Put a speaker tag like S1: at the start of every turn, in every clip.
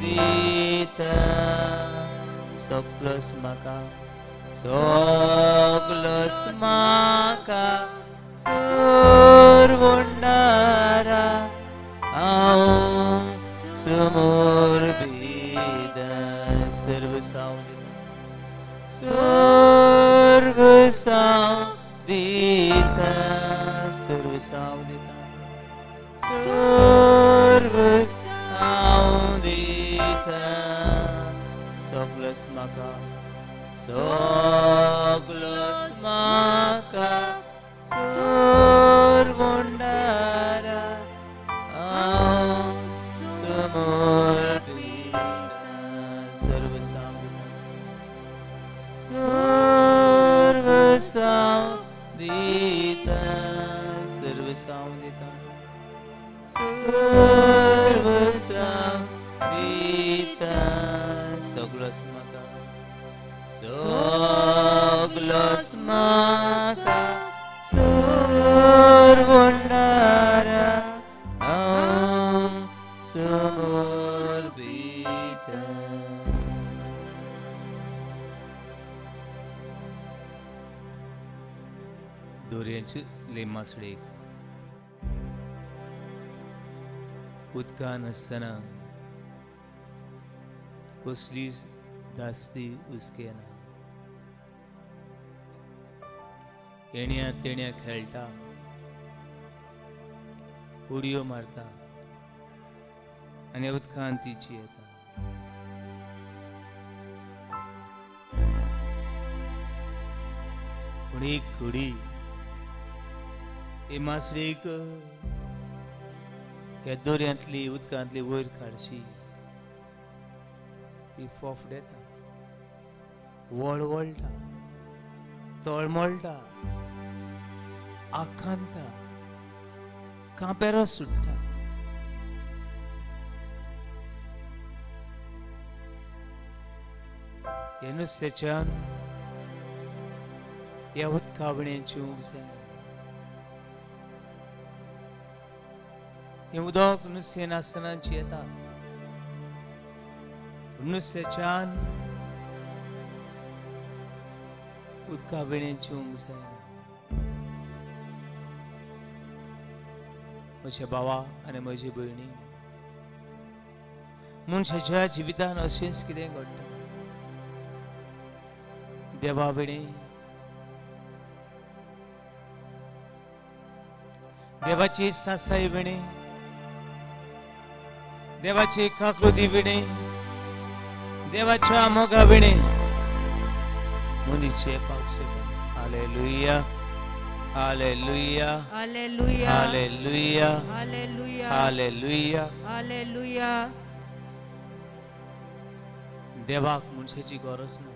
S1: dita soklos maka soklos maka survundara aum sumur bida सर्व सावदिता सर्व सावदिता सर्व सावदिता सगलस्माका सगलस्माका सर्वुंडारा आम समर्पिता सर्व सावदिता सर्व सावदिता सर्व सावदिता सर्व सावदिता सगलस्माका सगलस्माका सर्वुंडारा आम समर्पिता दोऱ्यांची लेमासडे उदकान आसतना कसली दास्ती उस्केना येण्या तेण्या खेळटा उडयो मारता आनी उदकान तिची येता पूण एक घडी हे मासडीक ह्या दोऱ्यांतली उदकांतली वयर काडशी ती फोफडेता वळवळटा तळमळटा आखांता कांपेरो सुट्टा हे नुस्त्याच्यान ह्या उदकावणें जिवंक जाय हे उदक नुस्तें नासतना जियेता नुस्त्याच्यान उदका वेळें जिवंक जायना म्हज्या भावा आनी म्हजी भयणी मनशाच्या जिवितान अशेंच कितें घडटा देवा वेळें देवाची सासाई वेळें देवाची काकलुदी वेळें देवाच्या मोगा वेळें मनीस पावक शकना hallelujah hallelujah
S2: hallelujah
S1: hallelujah
S2: hallelujah
S1: hallelujah
S2: hallelujah
S1: देवाक मनशाची गरज ना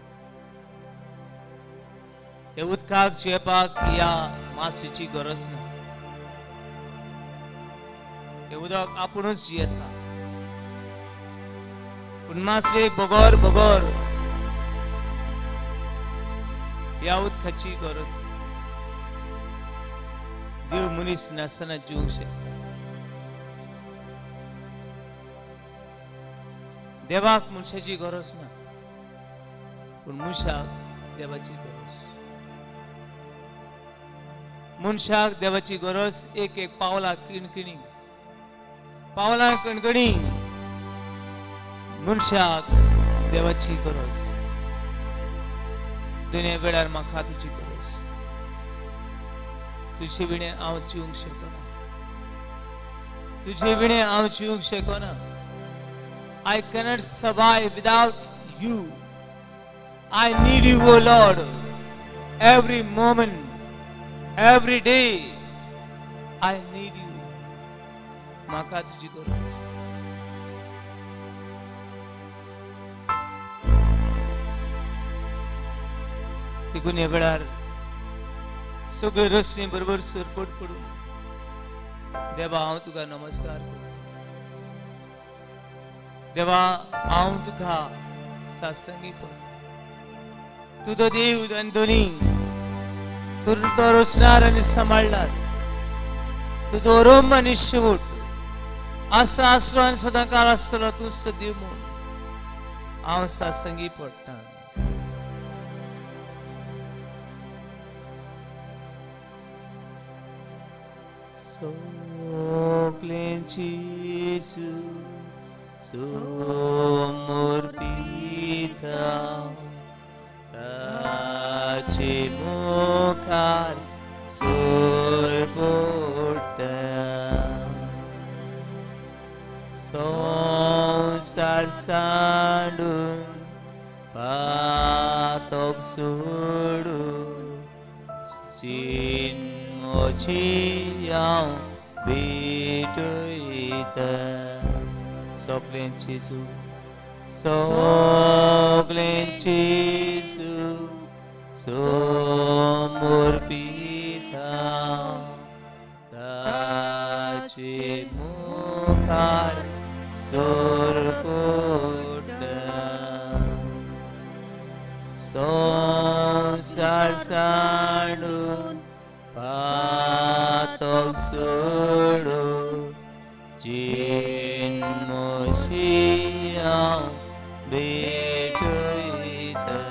S1: हे उदकाक जेपाक या मासेची गरज ना हे उदक आपुणूच जियेता पूण मासले बगोर बगोर ह्या उदकाची गरज देव मनीस नासतना जिवंक शकता देवाक मनशाची गरज ना पूण मनशाक देवाची गरज मनशाक देवाची गरज एक एक पावला किणकिणी पावला कणकणी मनशाक देवाची गरज दुनिया वेळार म्हाका तुजी गरज तुजे विणे हांव जिवंक शकना तुजे विणे हांव जिवंक शकना I cannot survive without you. I need you, O Lord. Every moment, every day, I need you. म्हाका तुजी गरज देखून ह्या वेळार सगळे रस्ते बरोबर सरपट पडून देवा हांव तुका नमस्कार करता देवा हांव तुका सासंगी पडटा तू तो देव दोनी तू तो रोसणार आनी सांबाळणार तू तो रोम आनी शेवट Asasran Sadakara Salatu Sadimun. Our Sasangi Porta. So clean Jesus, so murpita, tache mukar, surpota. So sarsandun, patok sudu, Jin mochiang bituita. So clean Jesus, so clean Jesus, so murpita, tachi mukar surputa. So sarsandun patok sudu Jin mochiang bituita.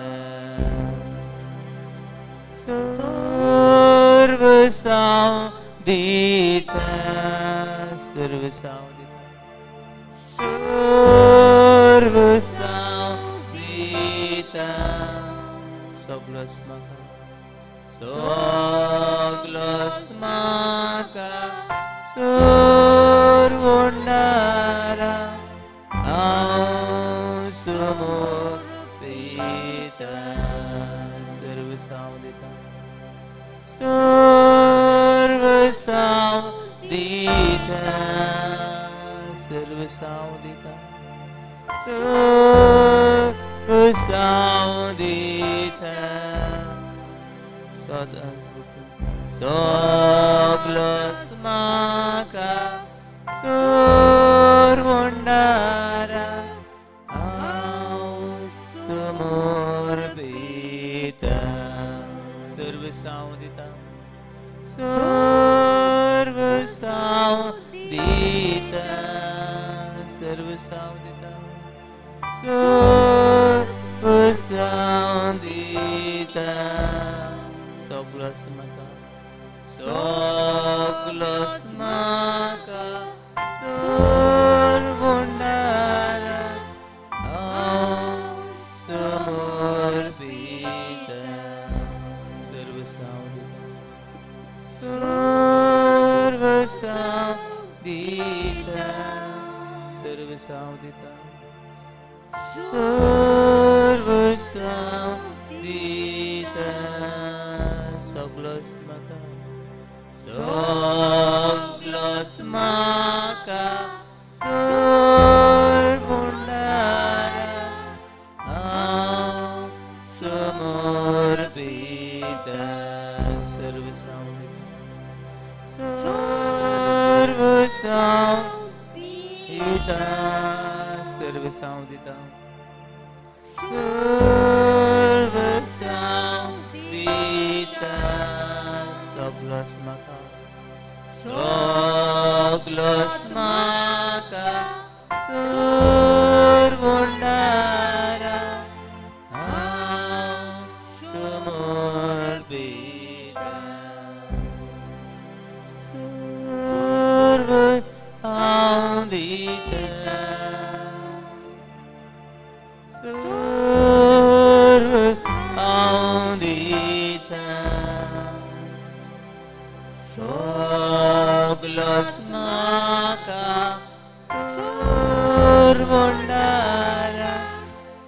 S1: Sarvasaudita, Sarvasaudita, Sarvasaudita. Soglasmaka, Soglasmaka, Sarvundara, Ausumurpita, Sarvasaudita, Sarvasaudita, Sarvasaudita, Sarvasaudita. Soglasmaka, Sarvundara, Ausumurpita, Sarvasaudita, Sarvasaudita, Sarvasaudita, Sarvasaudita. Soglasmaka, Soglasmaka, Sarvundara, Ausumurpita, Sarvasaudita, Sarvasaudita, Sarvasaudita, Sarvasaudita. Soglasmaka, Soglasmaka, Sarvundara, Ausumurpita, Sarvasaudita, Sarvasaudita, Sarvasaudita, Sarvasaudita. Soglasmaka, Soglasmaka, Sarvundara, Ausumurpita, Sarvasaudita, Sarvasaudita. Soglasmaka, Sarvundara,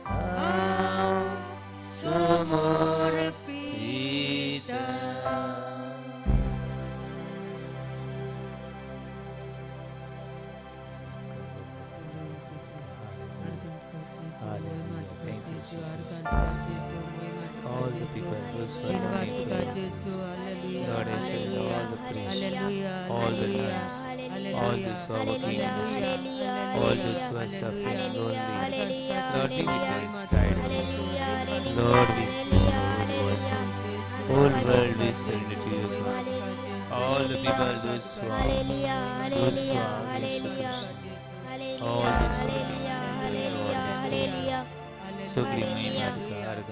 S1: Ausumurpita. Hallelujah. Thank you, Jesus. All the people whose were running praise. Lord, I say all the praise, all the thanks, all those who are working in this world, all those who are suffering lonely. Lord, be with us, guide us. Lord, we surrender the whole world we surrender to you, God. All the people, those who are, those who are Yesu Krishna. All those who are Sogli महिमा का अर्घ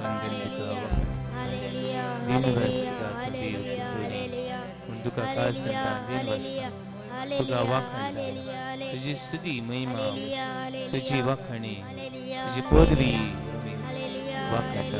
S1: वंदन का वकन दिन वर्ष का कबीर पूरी उनका कासंतान दिन वर्ष तुझा वकन तुझी स्तुति महिमा तुझी वकनी तुझी पदवी वकन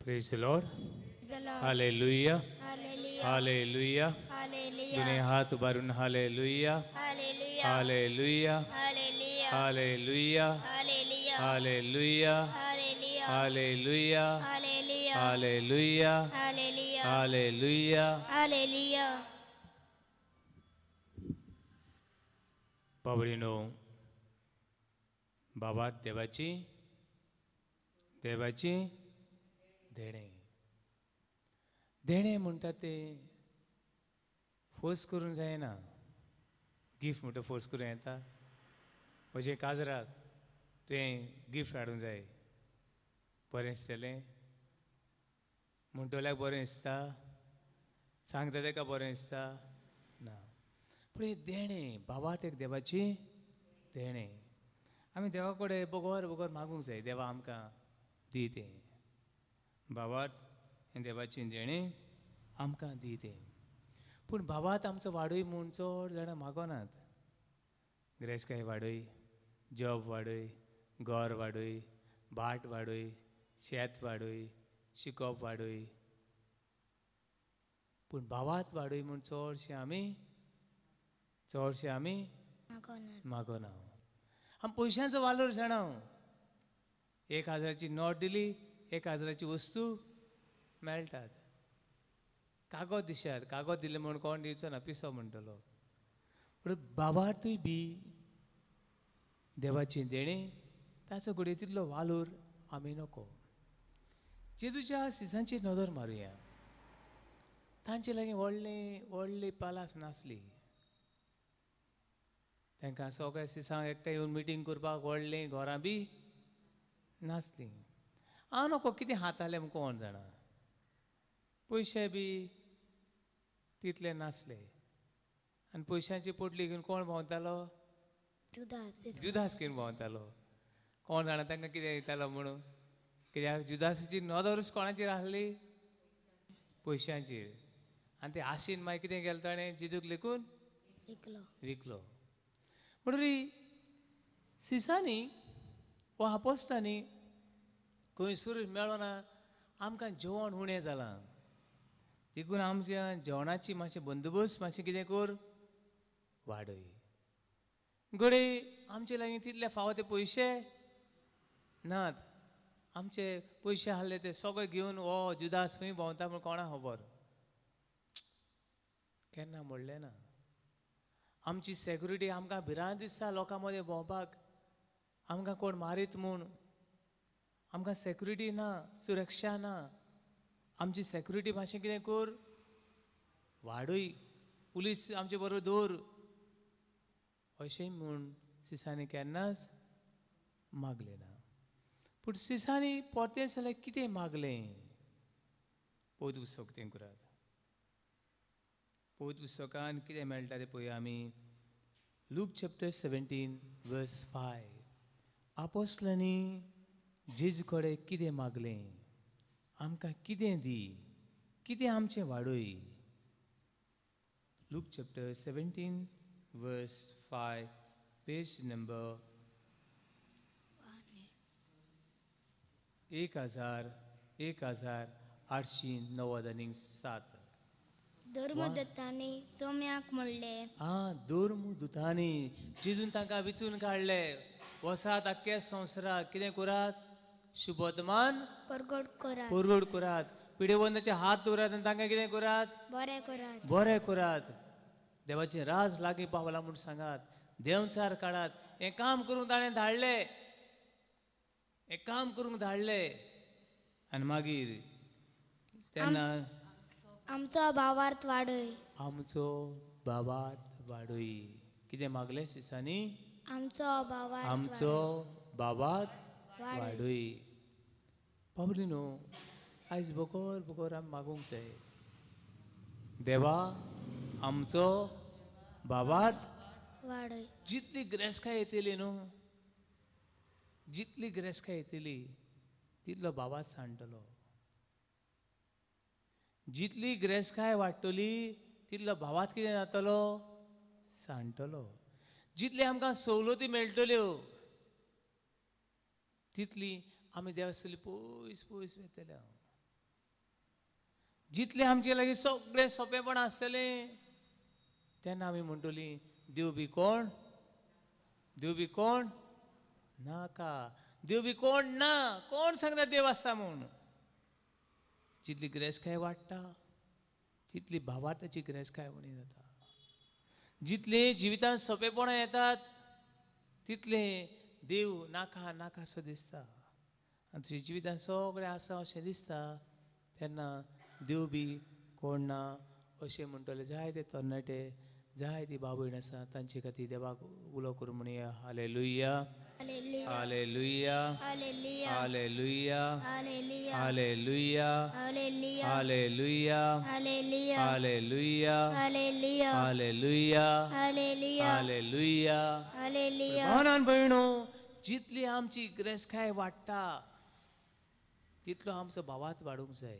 S1: Praise the Lord. Hallelujah. Hallelujah. दुनिया हाथ Barun Hallelujah. Hallelujah. Hallelujah. Hallelujah. Hallelujah. Hallelujah. Hallelujah. बाबरीनो बाबा देवाची देणे म्हणटा ते फोर्स करून जायना गिफ्ट म्हणटा फोर्स करूं येता म्हजे काजराक तुवें गिफ्ट हाडूंक जाय बरें दिसतलें म्हणटल्याक बरें दिसता सांगता तेका बरें दिसता ना पूण हे देणे बाबात एक देवाची देणे आमी देवा कडेन बोगोर मागूंक जाय देवा आमकां दी तें बाबात हे देवाची देणे आमकां दी तें पूण बाबात आमचो वाडूय म्हूण चड जाणां मागोनात गिरेस्तकाय वाडूय जॉब वाडूय घर वाडूय भाट वाडूय शेत वाडूय शिकोवप वाडूय पूण बाबात वाडूय म्हूण चडशे आमी मागोना आमी पयशांचो वालोर जाणां 1000ची नोट दिली 1000ची वस्तू मेळटात कागद दिशात कागद दिले म्हूण कोण दिवचो ना पिसो म्हणटलो पूण बाबातूय बी देवाची देणी ताचो घडये तितलो वालोर आमी नको जेजूच्या सिसांची नदर मारुया तांचे लागीं व्हडली पालास नासली तांकां सगळ्या सिसांक एकठांय येवन मिटींग करपाक व्हडलीं घरां बी नासलीं हांव नको कितें हातालें म्हूण कोण जाणा पयशे बी तितले नासले आनी पयशांची पोटली घेवन कोण भोंवतालो जुदास घेवन भोंवतालो कोण जाणा तांकां कितें दितालो म्हणून कित्याक जुदासाची नदरूच कोणाचेर आहली पयशांचेर आनी ते आशेन मागीर कितें केलें ताणें जेजूक लेकून विकलो म्हणून सिसांनी वा आपोस्तांनी खंयसरूच मेळना आमकां जेवण उणें जालां देखून आमच्या जेवणाची मातशें बंदोबस्त मातशें कितें कर वाडय घडये आमचे लागीं तितले फावो ते पयशे नात आमचे पयशे आहले ते सगळे घेवन हो जुदास खंय भोंवता म्हूण कोणा खबर केन्ना म्हणलें ना आमची सेक्युरिटी आमकां भिरांत दिसता लोकां मदें भोंवपाक आमकां कोण मारीत म्हूण आमकां सेक्युरिटी ना सुरक्षा ना आमची सेक्युरिटी मातशें कितें कर वाडूय पुलीस आमचे बरोबर दवर अशें म्हूण सिसांनी केन्नाच मागलें ना पूण सिसांनी परतें जाल्यार कितें मागलें पौत पुस्तक तें करात पौत पुस्तकान कितें मेळटा तें पळोवया आमी लूक चॅप्टर 17 वर्स 5 आपोस्तलांनी जेजू कडेन कितें मागलें आमकां कितें दी कितें आमचें वाडोय Luke chapter 17 verse 5 page number 1897
S3: धर्मदत्तांनी सोम्याक म्हणलें
S1: धर्मदूतांनी जेजून तांकां विचून काडले वसात आख्ख्या संवसाराक कितें करात शुभवर्तमान परगट करात पिडेवंदाचे हात दवरात आनी तांकां कितें करात बरें करात देवाचें राज लागीं पावलां म्हूण सांगात देंवचार काडात हें काम करूंक ताणें धाडलें हें काम करूंक धाडलें आनी मागीर तेन्ना
S3: आमचो भावार्थ वाडय
S1: आमचो भावार्थ वाडय कितें मागलें सिसांनी
S3: आमचो
S1: भावार्थ वाडय पावली न्हू आयज बकोर आमी मागूंक जाय देवा आमचो भावार्थ
S3: वाडय
S1: जितली गिरेस्तकाय येतली न्हू जितली गिरेस्तकाय येतली तितलो भावार्थ सांडटलो जितली गिरेस्तकाय वाडटली तितलो भावार्थ कितें जातलो सांडटलो जितली आमकां सवलती मेळटल्यो तितली आमी देवासली पयस पयस वेतले जितले आमचे लागीं सगळें सोंपेपण आसतलें तेन्ना आमी म्हणटलीं देव बी कोण नाका देव बी कोण ना कोण सांगता देव आसा म्हूण जितली गिरेस्तकाय वाडटा तितली भावार्थाची गिरेस्तकाय उणी जाता जितले जिवितांत सोंपेपणां येतात तितले देव नाका नाका सो दिसता आनी तुज्या जिवितांत सगळें आसा अशें दिसता तेन्ना देव बी कोण ना अशें म्हणटले जायते तरणाटे जायती भाव भयण आसा तांचे खातीर देवाक उलो करूं म्हणया hallelujah hallelujah hallelujah hallelujah hallelujah hallelujah hallelujah hallelujah भावनान भयणो जितली आमची गिरेस्तकाय वाडटा तितलो आमचो भावार्थ वाडूंक जाय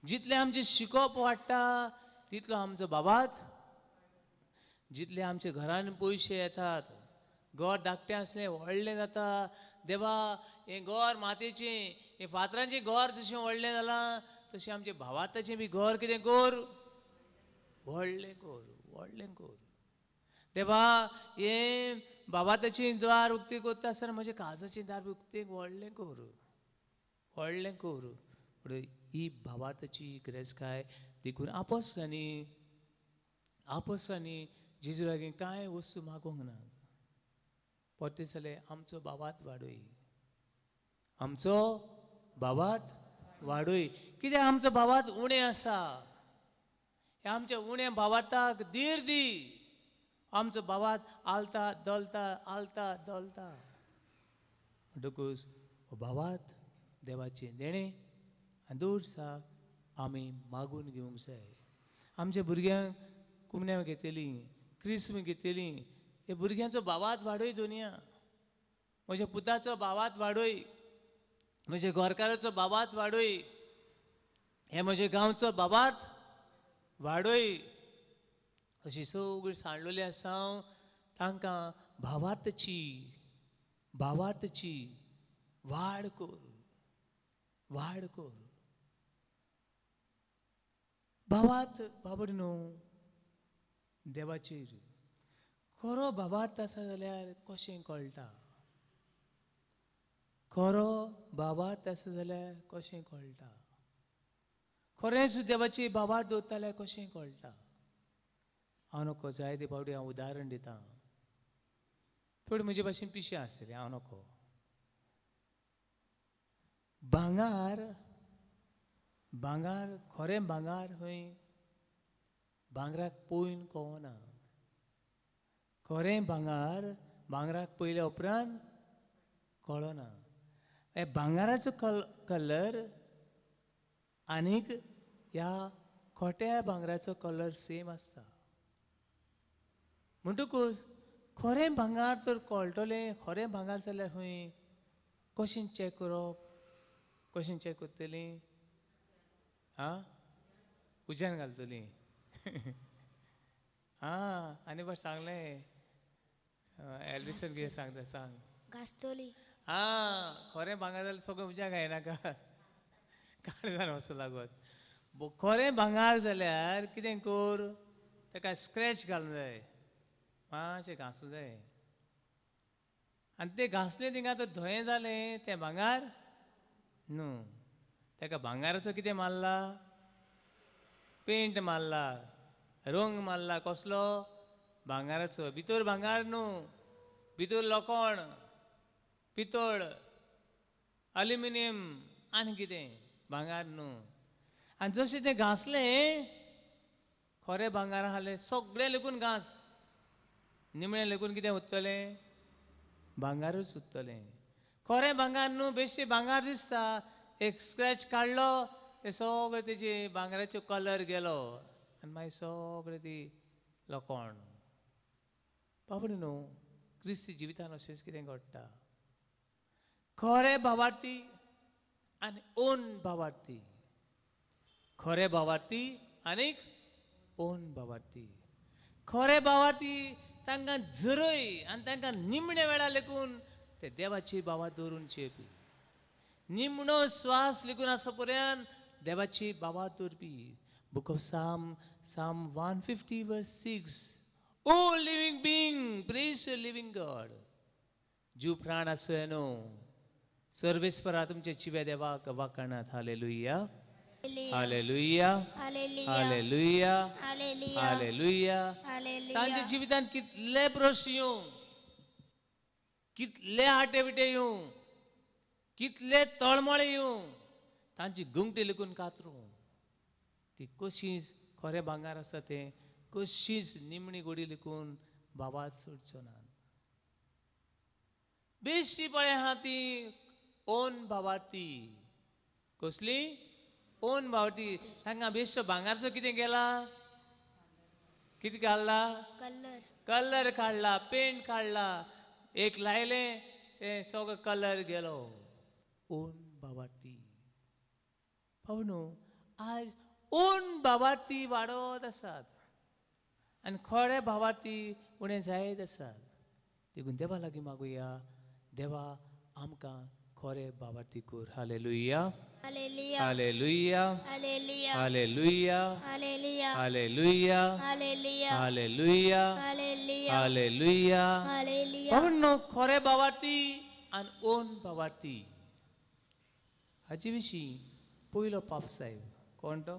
S1: जितले आमचे शिकोवप वाडटा तितलो आमचो भावार्थ जितले आमच्या घरान पयशे येतात घर धाकटें आसलें व्हडलें जाता देवा हें घर मातयेचें हें फातरांचें घर जशें व्हडलें जालां तशें आमचें भावार्थाचें बी घर कितें कर व्हडलें कर देवा हें भावार्थाचें दार उक्तें करता आसतना म्हजें काळजाचें दार बी उक्तें व्हडलें कर ही भावार्थाची गिरेस्तकाय देखून आपोस्तलांनी जेजू लागीं कांय वस्तू मागोंक ना परते जाल्यार आमचो भावार्थ वाडय कित्याक आमचो भावार्थ उणें आसा हे आमच्या उण्या भावार्थाक धीर दी आमचो भावार्थ आलता दोलता म्हणटकूच हो भावार्थ देवाचें देणें आनी दौरसाक आमी मागून घेवंक जाय आमच्या भुरग्यांक कुमन्यां घेतलीं क्रिस्म घेतलीं हे भुरग्यांचो भावार्थ वाडय दोनया म्हज्या पुताचो भावार्थ वाडय म्हज्या घरकाराचो भावार्थ वाडय हे म्हज्या गांवचो भावार्थ वाडय अशी सगळीं सांडलेली आसा तांकां भावार्थाची वाड कर भावार्थ बाबड न्हू देवाचेर खरो भावार्थ आसा जाल्यार कशें कळटा खरेंच देवाची भावार्थ दवरता जाल्यार कशें कळटा हांव नको जायते फावटी हांव उदाहरण दितां थोडी म्हजे भाशेन पिशें आसतली हांव नको भांगार भांगार खरें भांगार खंय भांगराक पळोवन कळना खरें भांगार भांगराक पयल्या उपरांत कळना हे भांगाराचो कलर आनीक ह्या खोट्या भांगराचो कलर सेम आसता म्हणटकूच खरें भांगार तर कळटलें खरें भांगार जाल्यार खंय कशें चॅक करप कशें चॅक करतलीं आं उज्यान घालतलीं आं आनी बरें सांगलें एल्विसन कितें सांगता सांग
S3: घासतली
S1: आं खरें भांगार जाल्यार सगळें उज्यान घायनाका काळजान वचूं लागत खरें भांगार जाल्यार कितें कर ताका स्क्रॅच घालूंक जाय मातशें घासूं जाय आनी तें घासलें थिंगा आतां धोयें जालें तें भांगार न्हू ताका भांगाराचो कितें मारला पेंट मारला रंग मारला कसलो भांगाराचो भितर भांगार न्हू भितर लोखण पितळ अल्युमिनियम आनी कितें भांगार न्हू आनी जशें तें घासलें खरें भांगार आसलें सगळें लेगून घास निमणें लेगून कितें उरतलें भांगारूच उरतलें खरें भांगार न्हू बेश्टें भांगार दिसता एक स्क्रॅच काडलो ते सगळें तेजे भांगराचो कलर गेलो आनी मागीर सगळें ती लोखण पापड न्हू क्रिस्ती जिवितान अशेंच कितें घडटा खरें भावार्थी आनी ओन भावार्थी खरें भावार्थी आनीक ओन भावार्थी खरें भावार्थी तांकां झरय आनी तांकां निमण्या वेळार लेकून ते देवाची भावा दवरून चेपी निमणो स्वास लेकून आसा पर्यंत देवाची भावा दवरपी बुक ऑफ साम 150 verse 6 O living being praise the living God जीव प्राण आसय न्हू सर्वेस्परा तुमचे चिवे देवाक वाकणात हालेलुया हालेलुया हालेलुया हालेलुया तांच्या जिवितांत कितले प्रश्न येवं कितले हाटे बिटे येवं कितले तळमळे येवं तांची गुंगटी लेकून कातरूं ती कशींच खरें भांगार आसा तें कशींच निमणी गोडी लेकून भावात सोडचो ना बेश्टी पळय आहा ती ओन भावार्थी कसली ओन भावार्थी तांकां बेश्टो भांगारचो कितें केला कितें काडला
S3: कलर
S1: कलर काडला पेंट काडला एक लायलें तें सगळो कलर गेलो ओन भावार्थी पाव न्हू आज ओन भावार्थी वाडत आसात आनी खरे भावार्थी उणें जायत आसात देखून देवा लागीं मागुया देवा आमकां खरे भावार्थी कोर hallelujah
S3: hallelujah
S1: hallelujah
S3: hallelujah
S1: hallelujah
S3: hallelujah
S1: hallelujah
S3: hallelujah
S1: hallelujah
S3: hallelujah
S1: hallelujah
S3: hallelujah
S1: पण न्हू खरे भावार्थी आनी ओन भावार्थी हाचे विशीं पयलो पाप साहेब कोण तो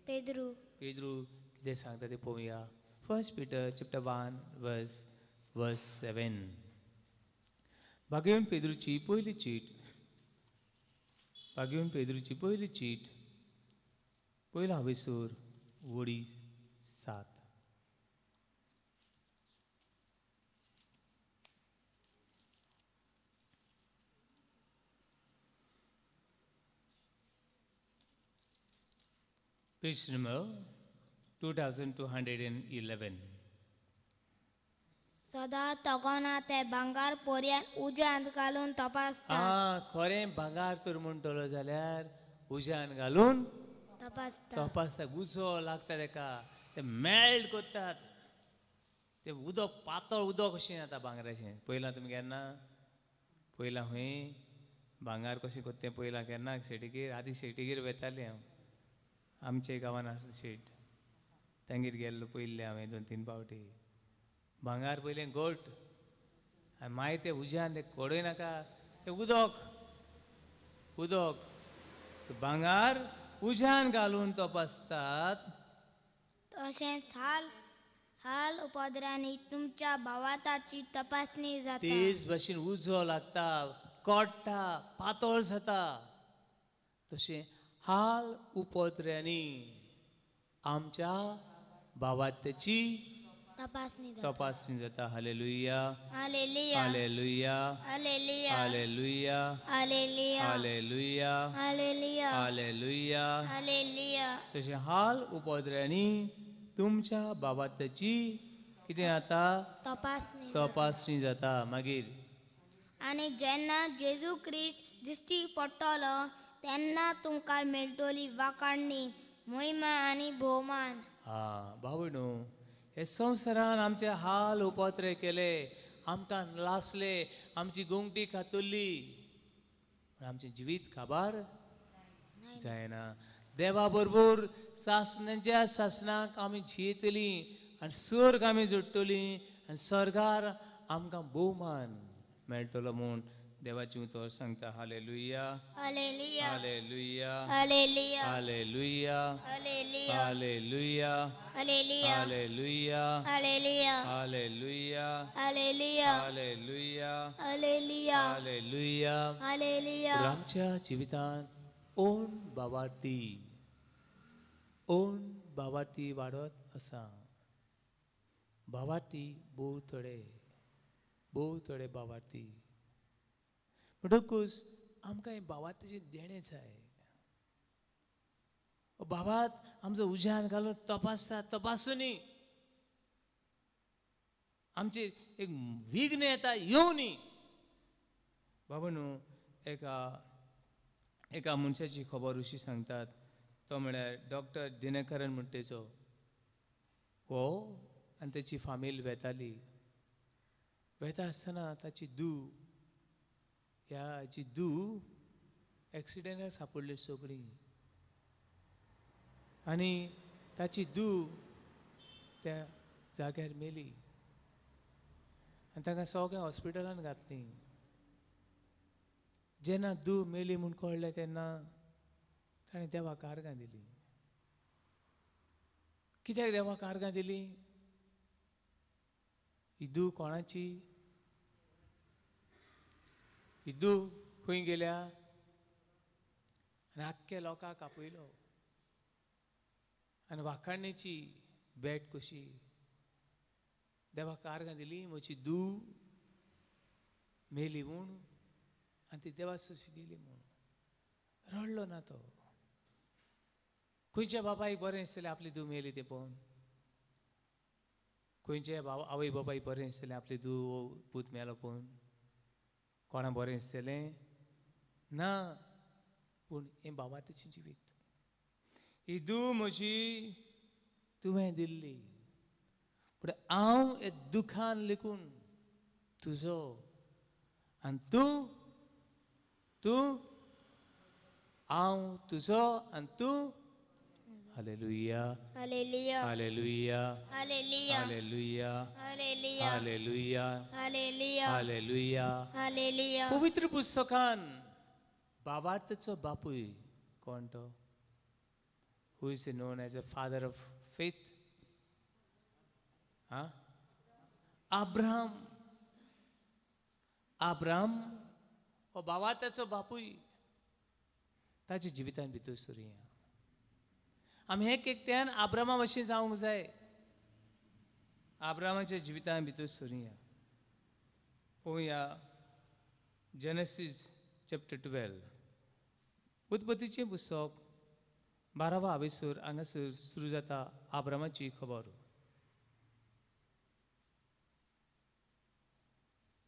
S3: पेद्रू
S1: कितें सांगता तें पळोवया 1 Peter chapter 1 verse 7 भाग्यवन पेद्रूची पयली चीट भाग्यवन पेद्रूची पयली चीट पयलो हावेसूर वडी 7 पेज नंबर 2211
S3: सदा तगोना ते भांगार पोरयान उज्यांत घालून तपासता
S1: खरें भांगार तर म्हणटलो जाल्यार उज्यान घालून
S3: तपासता
S1: तपासता गुजो लागता तेका ते मेल्ट करतात ते उदक पातळ उदक अशें जाता भांगराचें पयलां तुमी केन्ना पयलां खंय भांगार कशें करता तें पयलां केन्ना शेटीगेर आदी शेटीगेर वेतालें हांव आमचे गांवांत आसलें शेट तांगेर गेल्लो पयलें हांवें 2-3 फावटी भांगार पयलें घोट आनी मागीर ते उज्यान ते कडय नाका ते उदक भांगार उज्यान घालून तपासतात
S3: तशेंच हाल उपद्रांनी तुमच्या भावाताची तपासणी जाता
S1: तेच भाशेन उजो लागता, कोडटा, पातळ जाता, तशें हाल उपद्र्यांनी आमच्या भावाताची तपासणी जाता. Hallelujah,
S3: hallelujah
S1: hallelujah,
S3: hallelujah
S1: hallelujah,
S3: hallelujah
S1: hallelujah,
S3: hallelujah
S1: hallelujah.
S3: Hallelujah
S1: तशें हाल उपद्र्यांनी तुमच्या भावाताची कितें जाता? तपासणी जाता. मागीर
S3: आणि जेन्ना जेजू क्रिस्त दिश्टी पडटलो तेन्ना तुमकां मेळटली वाखाणणी, महिमा आनी भोवमान.
S1: भाऊ न्हू, हे संवसारान आमचे हाल उपद्रे केले, आमकां लासले, आमची गोंगटी कातुरली, पण आमचें जिवीत काबार जायना. देवा बरोबर सासणाच्या सासणाक आमी जियेतलीं आनी सर्ग आमी जोडटलीं आनी सर्गार आमकां भोवमान मेळटलो म्हूण देवाची उतर सांगता. Hallelujah,
S3: hallelujah
S1: hallelujah,
S3: hallelujah
S1: hallelujah,
S3: hallelujah
S1: hallelujah,
S3: hallelujah
S1: hallelujah,
S3: hallelujah
S1: hallelujah,
S3: hallelujah
S1: hallelujah,
S3: hallelujah
S1: hallelujah.
S3: Hallelujah.
S1: आमच्या जिवितान ओन भावार्थी वाडत आसा. भावार्थी भोव थोडे भावार्थी म्हणटकूच आमकां हे भावार्थीचे देणे जाय. भावात आमचो उज्यान घालून तपासूनी आमचे एक विघ्न येता येवनी. बाबा न्हू, एका मनशाची खबर अशी सांगतात, तो म्हळ्यार डॉक्टर दिनकरन म्हणटेचो हो आनी ताची फामील वेता आसतना ताची धूव एक्सिडेंटाक सापडली सगळीं, आनी ताची धूव त्या जाग्यार मेली आनी ताका सगळ्या हॉस्पिटलान घातली. जेन्ना धूव मेली म्हूण कळ्ळें तेन्ना ताणें देवाक आर्गां दिली. कित्याक देवाक आर्गां दिली? ही धूव कोणाची? ही धूव खंय गेल्या आनी आख्ख्या लोकांक आपयलो आनी वाखाणणेची भेट कशी देवाक आर्गां दिली. म्हजी धूव मेली म्हूण आनी ती देवा सुशी गेली म्हूण. रडलो ना तो. खंयच्या बापायक बरें दिसतलें आपली धूव मेली तें पळोवन? खंयच्या आवय बापायक बरें दिसतलें आपली धूव पूत मेलो पळोवन? कोणा बरें दिसतलें ना. पूण हें भावार्थीचें जिवीत. ही धूव म्हजी तुवें दिल्ली, पूण हांव हे दुखान लेकून तुजो आनी तूं हांव तुजो आनी तूं. हालेलुया,
S3: hallelujah
S1: hallelujah,
S3: hallelujah
S1: hallelujah,
S3: hallelujah
S1: hallelujah,
S3: hallelujah
S1: hallelujah.
S3: हालेलुया.
S1: पवित्र पुस्तकान भावार्थाचो बापूय कोण तो? Who is known as a father of faith? Abraham हो भावार्थाचो बापूय. ताच्या जिवितान भितर सरुया. आमी एक एकट्यान अब्राहमा भशेन जावंक जाय. अब्राहमाच्या जिवितान भितर सरुया. पळोवया जेनेसीस चॅप्टर 12, उत्पत्तीचें पुस्तक 12वा हावेसूर हांगासर सुरू जाता अब्राहमाची खबर.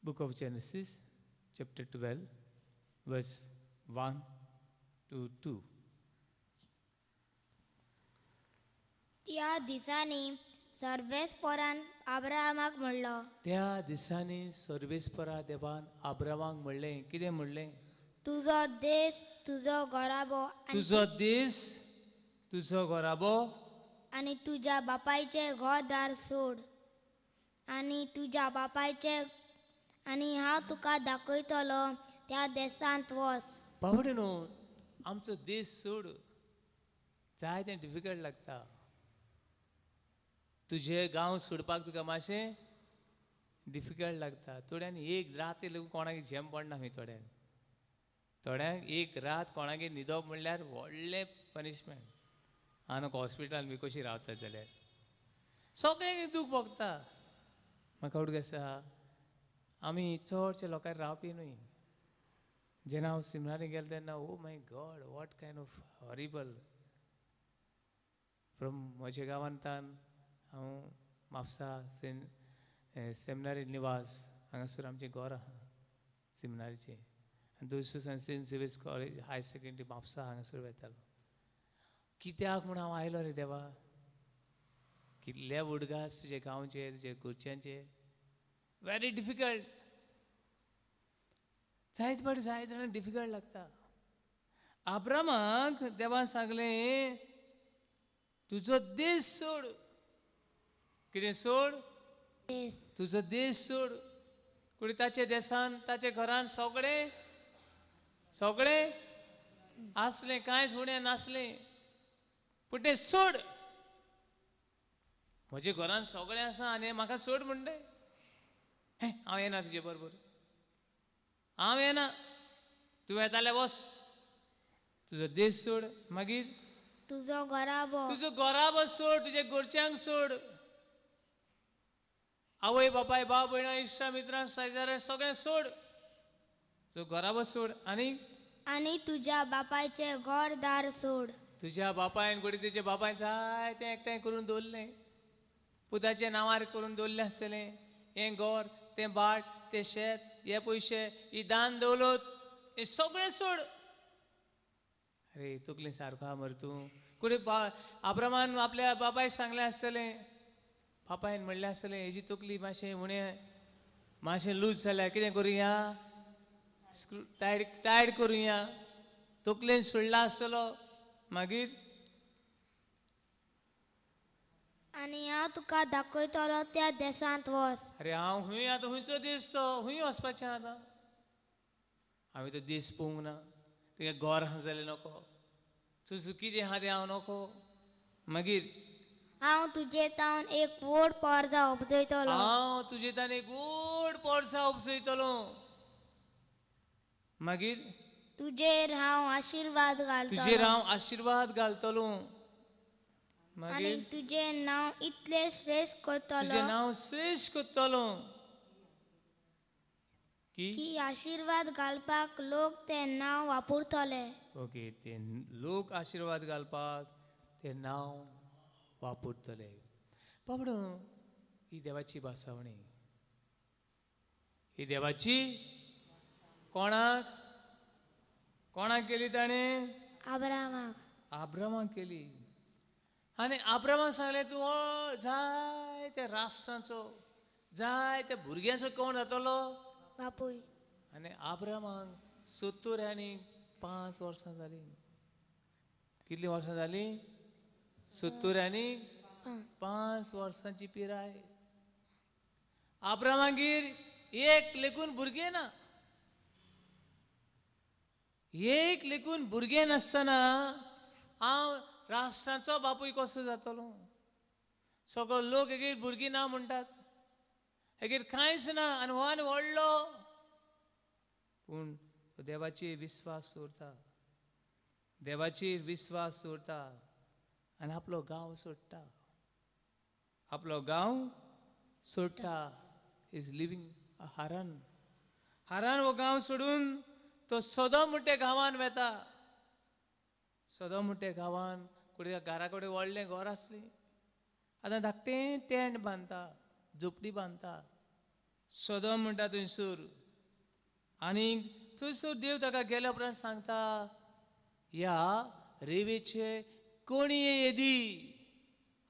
S1: Book of Genesis, chapter 12, verse 1 to 2.
S3: त्या दिसांनी सर्वेस्परान अब्राहमाक म्हणलो.
S1: त्या दिसांनी सर्वेस्परा देवान अब्राहमाक म्हणलें. कितें म्हणलें?
S3: तुजो देश, तुजो घराबो
S1: तुजो देश, तुजो घराबो
S3: आनी तुज्या बापायचे घरदार सोड आनी तुज्या बापायचे आनी हांव तुका दाखयतलो त्या देशांत वच.
S1: पावडे न्हू, आमचो देश सोड. जाय तें डिफिकल्ट लागता. तुझे गांव सोडपाक तुका मातशें डिफिकल्ट लागता. थोड्यांक एक रात येयलो कोणाक झेम पडना खंय थोड्यांक एक रात कोणागेर न्हिदप म्हणल्यार व्हडलें पनिशमेंट. हांव हॉस्पिटलान बी कशी रावतात जाल्यार सगळ्यांक दूख भोगता. म्हाका उडक आसा आमी चडशे लोकांक रावपी न्हय. जेन्ना हांव सिमलारी गेलो तेन्ना oh my God what kind of horrible. From म्हज्या गांवांतल्यान हांव म्हापसा सेमिनारी निवास हांगासर आमचें घर आहा सेमिनारीचें. आनी थंयसून Saint Xavier's College Higher Secondary Mapusa हांगासर वयतालो. कित्याक म्हूण हांव आयलो रे देवा. कितले उडगास तुजे गांवचे तुजे घरच्यांचे. Very difficult. जायत फावटी जायत जाणांक डिफिकल्ट लागता. अब्रामाक देवान सांगलें तुजो देश सोड. कितें सोड? तुजो देश सोड. कुडी ताचे देसान ताचे घरान सगळें आसलें कांयच उणें नासलें. पूण तें सोड. म्हज्या घरान सगळें आसा आनी म्हाका सोड म्हणटा. हांव येना तुजे बरोबर. हांव येना. तूं येताले वस. तुजो देश सोड. मागीर
S3: तुजो घराबो
S1: सोड. तुजे घरच्यांक सोड. आवय बापाय भाव भयणा इश्टा मित्रांक शेजाऱ्यांक सगळें सोड. तुजो घराबो सोड.
S3: आनी तुज्या बापायचें घर दार सोड.
S1: तुज्या बापायन कुडी तुज्या बापायन जाय तें एकठांय करून दवरलें. पुताच्या नांवार करून दवरलें आसतलें. हें घर तें बाट तें शेत हे पयशे ही दान दौलत हें सगळें सोड. अरे तकलें सारको आहा मरे तूं. कुडी अब्रामान आपल्या बापायक सांगलें आसतलें. बापायन म्हणलें आसतलें हेजी तकली मातशें उणें मातशें लूज जाल्या कितें करुया टायट करुया. तकलेन सोडला आसतलो. मागीर
S3: आनी हांव तुका दाखयतलो त्या देसांत वच.
S1: अरे हांव हूंय आतां हुंयचो देश तो हूंय वचपाचें आतां. हांवें तो देश पळोवंक ना. तुगे घर आहा जाल्यार नको. तुजो कितें आहा तें हांव नको. मागीर
S3: हांव तुजे तावन एक व्हड पोरजा उपजयतलो.
S1: हांव तुजे तान एक व्हड पोरसा उपजयतलो. मागीर
S3: तुजेर हांव आशिर्वाद
S1: घालतलो.
S3: आनी
S1: मागीर
S3: तुजें नांव इतलें श्रेश्ठ करतलो.
S1: तुजें नांव श्रेश्ठ करतलो
S3: की आशिर्वाद घालपाक लोक तें नांव वापरतले.
S1: ओके ते लोक आशिर्वाद घालपाक तें नांव वापरतले. बाबडो ही देवाची भासावणी. ही देवाची कोणाक केली ताणें? आब्रामाक केली. आनी आब्रामाक सांगलें तूं जाय त्या राष्ट्राचो जाय त्या भुरग्यांचो कोण जातलो
S3: बापूय.
S1: आनी आब्रामाक 70 वर्सां जालीं. कितलीं वर्सां जालीं? 70 वर्सांची पिराय. आब्रामागेर एक लेकून भुरगें ना. एक लेकून भुरगें नासतना हांव राष्ट्राचो बापूय कसो जातलो. सगळो लोक हेगेर भुरगीं ना म्हणटात. हेगेर कांयच ना आनी हो आनी व्हडलो. पूण तो देवाचेर विस्वास दवरता. देवाचेर विस्वास दवरता आनी आपलो गांव सोडटा. इज लिव्हिंग हारान. हो गांव सोडून तो सोदोम म्हणटे गांवान वेता. सोदोम म्हणटे गांवान कुडे घरा कडेन व्हडलें घर आसलें. आतां धाकटें टेंट बांदता झोपडी बांदता. सोदोम म्हणटा थंयसर. आनी थंयसर देव ताका गेल्या उपरांत सांगता ह्या रेवेचे कोणये येदी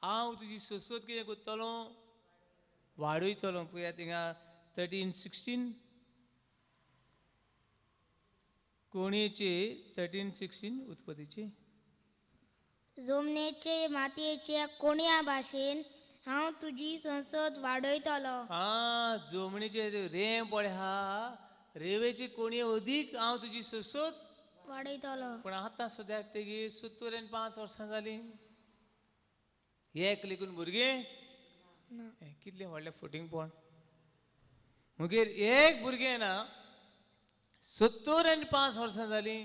S1: हांव तुजी सोसोत कितें करतलो वाडयतलो. पळया थिंगा 13:16 कोणयेचे 13:16 उत्पत्तीचे.
S3: जमनेचे मातयेच्या कोणया भाशेन हांव तुजी संसद वाडयतलो.
S1: जमनीचे रेम पळय आहा रेवेची कोणये अदीक हांव तुजी संसद
S3: वाडयतलो.
S1: पूण आतां सद्याक तेगे 75 वर्सां जालीं. एक लेकून भुरगें
S3: ना
S1: कितले व्हडले फुटींग पोण मुगेर एक भुरगें ना 75 वर्सां जालीं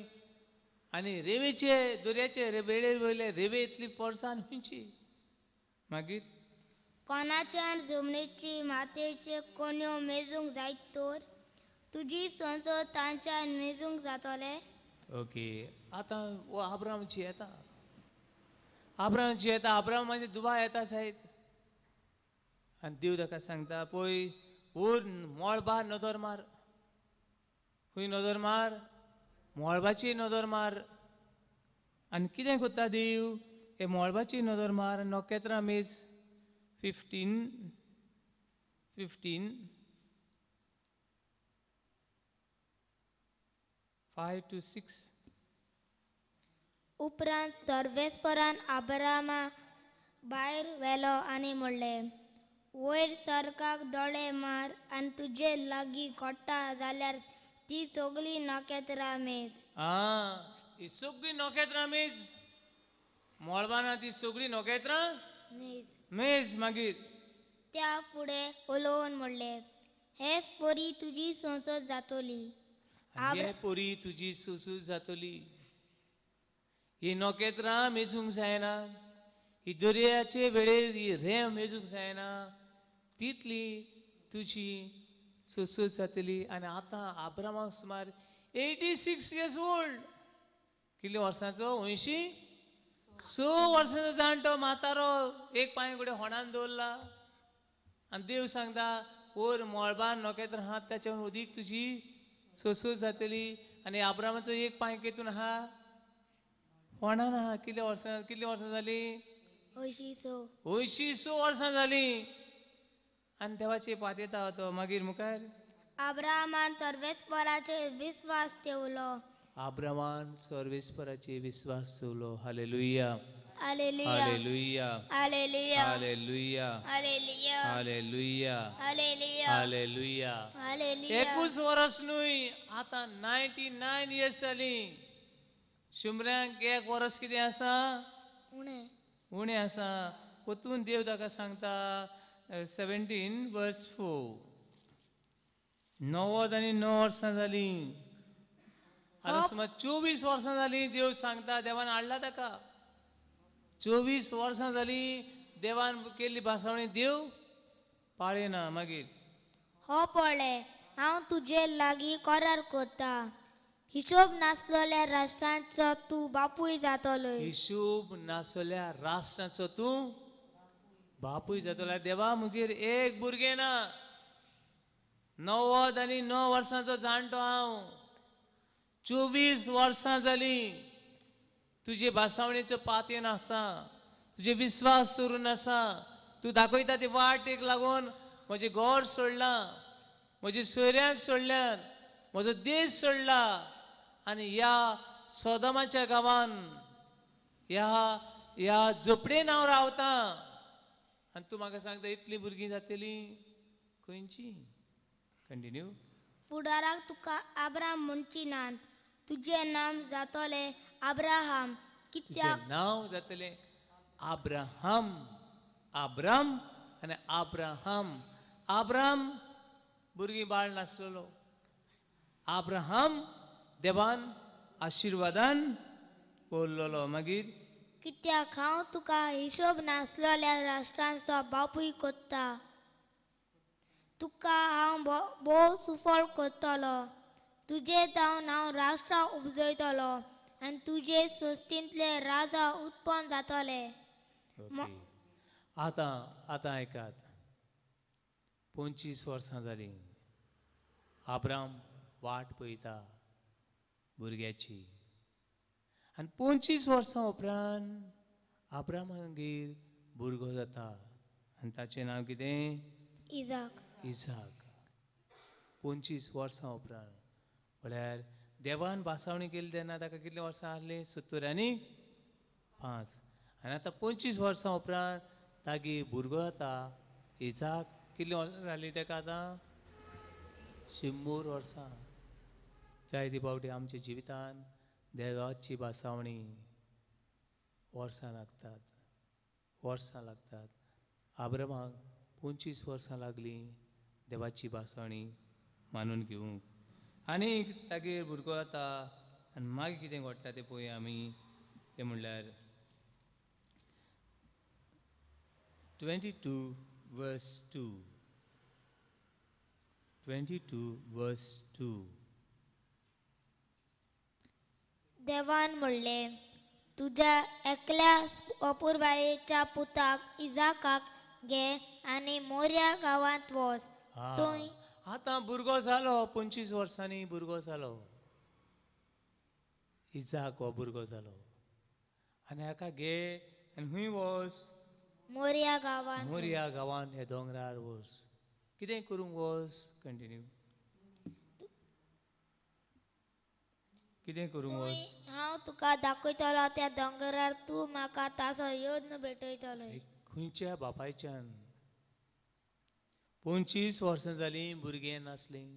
S1: आनी रेवेचे दर्याचे रेबेडे वयले रेवे इतली पोरसां खंयची मागीर
S3: कोणाच्या जमनीची मातयेचे कोण्यो मेजूंक जायत तर तुजी संसद तांच्यान मेजूंक जातले
S1: ओके आतां वो आब्रामाची येता आब्राम म्हणजे दुबा येता सायत आनी देव ताका सांगता पळय ओर मोळबार नदर मार खंय नदर मार मोळबाची नदर मार आनी कितें कोत्ता देव हे मोळबाची नदर मार नोकेत्रां मेज 15 5 to 6
S3: उपरांत सर्वेस्परान आब्रामा भायर व्हेलो आनी म्हणलें वयर सरकाक दोळे मार आनी तुजे लागीं घोडटा जाल्यार ती सगळी नखेत्रां मेज
S1: ही सगळी नोकेत्रां मेज मोळबाना ती सगळी नोकेत्रां
S3: मेज
S1: मेज मागीर
S3: त्या फुडें उलोवन म्हणलें हेच परी तुजी संसद जातली
S1: हे पोरी तुजी सुसू जातली ही नोकेत्रां मेजूंक जायना ही दर्याचे वेळेर ही रेंव मेजूंक जायना तितली तुजी सुसू जातली आनी आतां आब्रामाक सुमार 86 years old कितले वर्सांचो 86 वर्सांचो जाणटो म्हातारो एक पांय कडेन होणान दवरला आनी देव सांगता ओर मोळबार नोकेत्रां आहात त्याच्या उदीक तुजी सोसूस जातली आनी आब्रामाचो एक पांय केतून आहा होणान आहा कितले वर्सां जालीं 86 वर्सां जालीं आनी देवाचे पात येता तो मागीर मुखार
S3: आब्रामान सर्वेस्पराचेर विश्वास ठेवलो
S1: आब्रामान सर्वेस्पराचे विश्वास ठेवलो हालेलुया
S3: hallelujah
S1: hallelujah
S3: hallelujah
S1: hallelujah
S3: hallelujah
S1: hallelujah
S3: hallelujah
S1: hallelujah
S3: हालेलुया
S1: 21 वर्स न्हय आतां 99 years जालीं शुमऱ्यांक एक वर्स कितें आसा उणें आसा पोतून देव ताका सांगता 17 verse 4 9 वर्सां जालीं आतां सुमार 24 वर्सां जालीं देव सांगता देवान हाडला ताका 24 वर्सां जालीं देवान केल्ली भासावणी देव पाळयना मागीर
S3: हो पळय हांव तुजे लागीं करार करता हिशोब नासलेल्या राष्ट्रांचो तूं बापूय जातलो
S1: हिशोब नासल्या राष्ट्राचो तूं बापूय जातलो देवा मुगेर एक भुरगें ना 9 वर्सांचो जाणटो हांव 24 वर्सां जालीं तुजे भासावणेचो पातयेन आसा तुजे विश्वास दवरून आसा तूं दाखयता ती वाटेक लागून म्हजें घर सोडलां म्हज्या सोयऱ्यांक सोडल्यात म्हजो देश सोडला आनी ह्या सोदोमाच्या गांवान ह्या झोपडेन हांव रावतां आनी तूं म्हाका सांगता इतलीं भुरगीं जातलीं खंयची कंटिन्यू
S3: फुडाराक तुका आब्राम म्हणची नात तुजें नांव जातलें आब्राहाम कित्याक
S1: नांव जातलें आब्राहाम आब्राम आनी आब्राहाम भुरगीं बाळ नासलेलो आब्राहाम देवान आशिर्वादान बोललोलो मागीर
S3: कित्याक हांव तुका हिशोब नासलेल्या राष्ट्रांचो बापूय करता तुका हांव भोव सुफळ करतलो तुजे जावन हांव राष्ट्रां उपजयतलो आनी तुजे सस्तींतले राजा उत्पन्न जातले
S1: आतां आयकात 25 वर्सां जालीं आब्राम वाट पळयता भुरग्याची आनी 25 वर्सां उपरांत आब्रामागेर भुरगो जाता आनी ताचें नांव कितें इजाक 25 वर्सां उपरांत म्हळ्यार देवान भासावणी केली तेन्ना ताका कितले वर्सां आहलीं 70 आनी 5 आनी आतां 25 वर्सां उपरांत तागे भुरगो जाता इजाक कितलीं वर्सां जालीं ताका आतां 100 वर्सां जायती फावटी आमच्या जिवितान देवाची भासावणी वर्सां लागतात आब्रामाक 25 वर्सां लागली देवाची बासणी मानून घेवंक आनी तागेर भुरगो जाता आनी मागीर कितें घडटा तें पळोवया आमी तें म्हणल्यार 22 verse 2 22 verse 2
S3: देवान म्हणलें तुज्या एकल्या अपूर्बायेच्या पुताक इजाकाक घे आनी मोर्या गांवांत वच थंय
S1: आतां भुरगो जालो 25 वर्सांनी भुरगो जालो इजाक हो भुरगो जालो आनी हाका घे आनी हूंय वच
S3: मोर्या गांवांत
S1: मोर्या गांवांत हे दोंगरार वच कितें करूंक वच कंटिन्यू कितें करूंक
S3: थंय
S1: वच
S3: हांव तुका दाखयतलो त्या दोंगरार तूं म्हाका ताचो योद्न भेटयतलो
S1: खंयच्या बापायच्यान 25 वर्सां जालीं भुरगें नासलें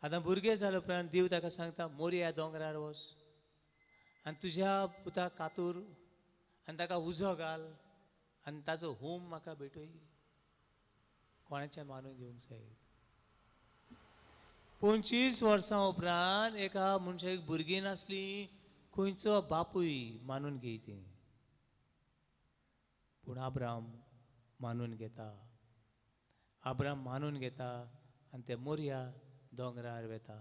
S1: आतां भुरगें जालो उपरांत देव ताका सांगता मोर्या दोंगरार वच आनी तुज्या पुताक कातूर आनी ताका उजो घाल आनी ताचो होम म्हाका भेटय कोणाचें मानून घेवंक जाय 25 वर्सां उपरांत एका मनशाक भुरगीं नासलीं खंयचो बापूय मानून घेयती पूण अब्राम मानून घेता अब्राम मानून घेता आनी ते मोर्या दोंगरार वेता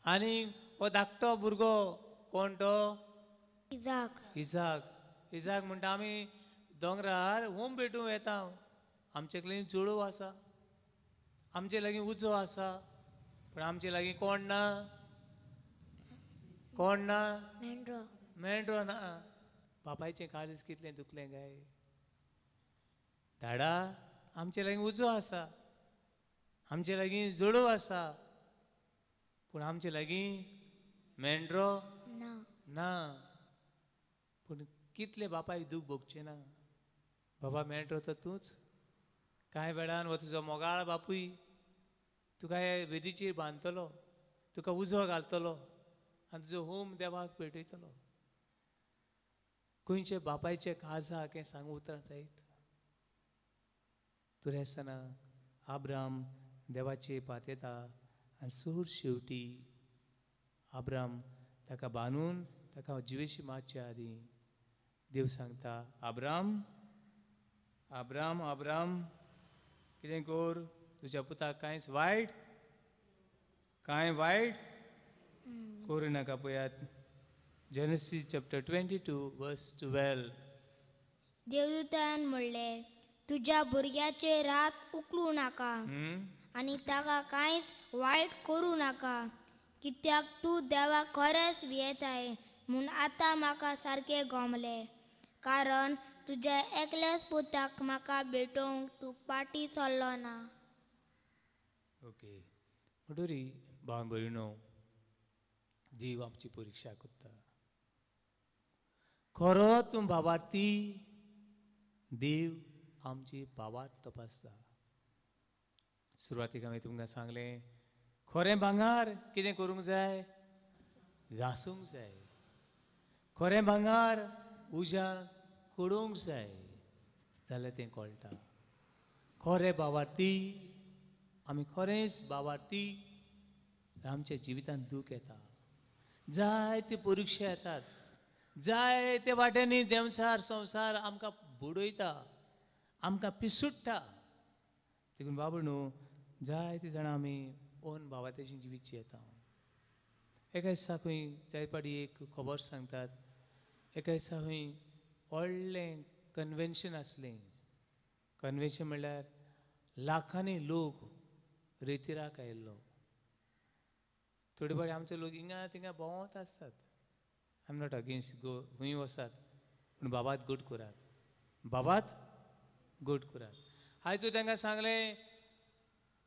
S1: आनी हो धाकटो भुरगो कोण तो इजाक म्हणटा आमी दोंगरार होम भेटूंक येता आमचे कडेन चोडू आसा आमचे लागीं उजो आसा पण आमचे लागीं कोण ना मेंढरो ना बापायचें काळीज कितलें दुखलें गाय धाडा आमचे लागीं उजो आसा आमचे लागीं जोडू आसा पूण आमचे लागीं मेंढरो ना पूण कितले बापायक दूख भोगचें ना बाबा मेंढरो तर तूंच कांय वेळान हो तुजो मोगाळ बापूय तुका हे वेदीचेर बांदतलो तुका उजो घालतलो आनी तुजो होम देवाक भेटयतलो खंयचे बापायचे काज आहा हें सांगूं उतरां जायत तुरेसना अब्राम देवाचे पातयता आनी सूर शेवटी अब्राम ताका बांदून ताका जिवेशी मातच्या आदीं देव सांगता अब्राम कितें कर तुज्या पुताक कांयच वायट करूं नाका पळयात जेनेसीस चॅप्टर 22 वर्स 12
S3: देवदूतान म्हणलें तुज्या भुरग्याचेर रात उखलूं नाका आनी ताका कांयच वायट करूं नाका कित्याक तूं देवाक खरेंच भियेताय म्हूण आतां म्हाका सारकें गमलें कारण तुज्या एकल्याच पुताक म्हाका भेटोवंक तूं पाटी चल्लो ना
S1: ओके म्हणटरी भाव भयणो देव आमची परिक्षा करता खरो तूं भावार्थी देव आमची भावार्थ तपासता सुरवातीक हांवें तुमकां सांगलें खरें भांगार कितें करूंक जाय घासूंक जाय खरें भांगार उज्यान कडोवंक जाय जाल्यार तें कळटा खरें भावार्थी आमी खरेंच भावार्थी आमच्या जिवितांत दूख येता जायते परिक्षा येतात जायते वाटेनी देंवचार संवसार आमकां बुडयता आमकां पिसुट्टा देखून बाबा न्हू जायते जाणां आमी ओन भावार्थ्याची जिवीतची येता एका दिसा खंय जाय पाटी एक खबर सांगतात एका दिसा खंय व्हडलें कन्वेन्शन आसलें कन्वेन्शन म्हणल्यार लाखांनी लोक रेतिराक आयिल्लो थोडे फावटी आमचे लोक हिंगा थिंगा भोंवत आसतात आय एम नॉट अगेन्स्ट गो खंय वसात पूण बाबात गोट करात आयज तूं तांकां सांगलें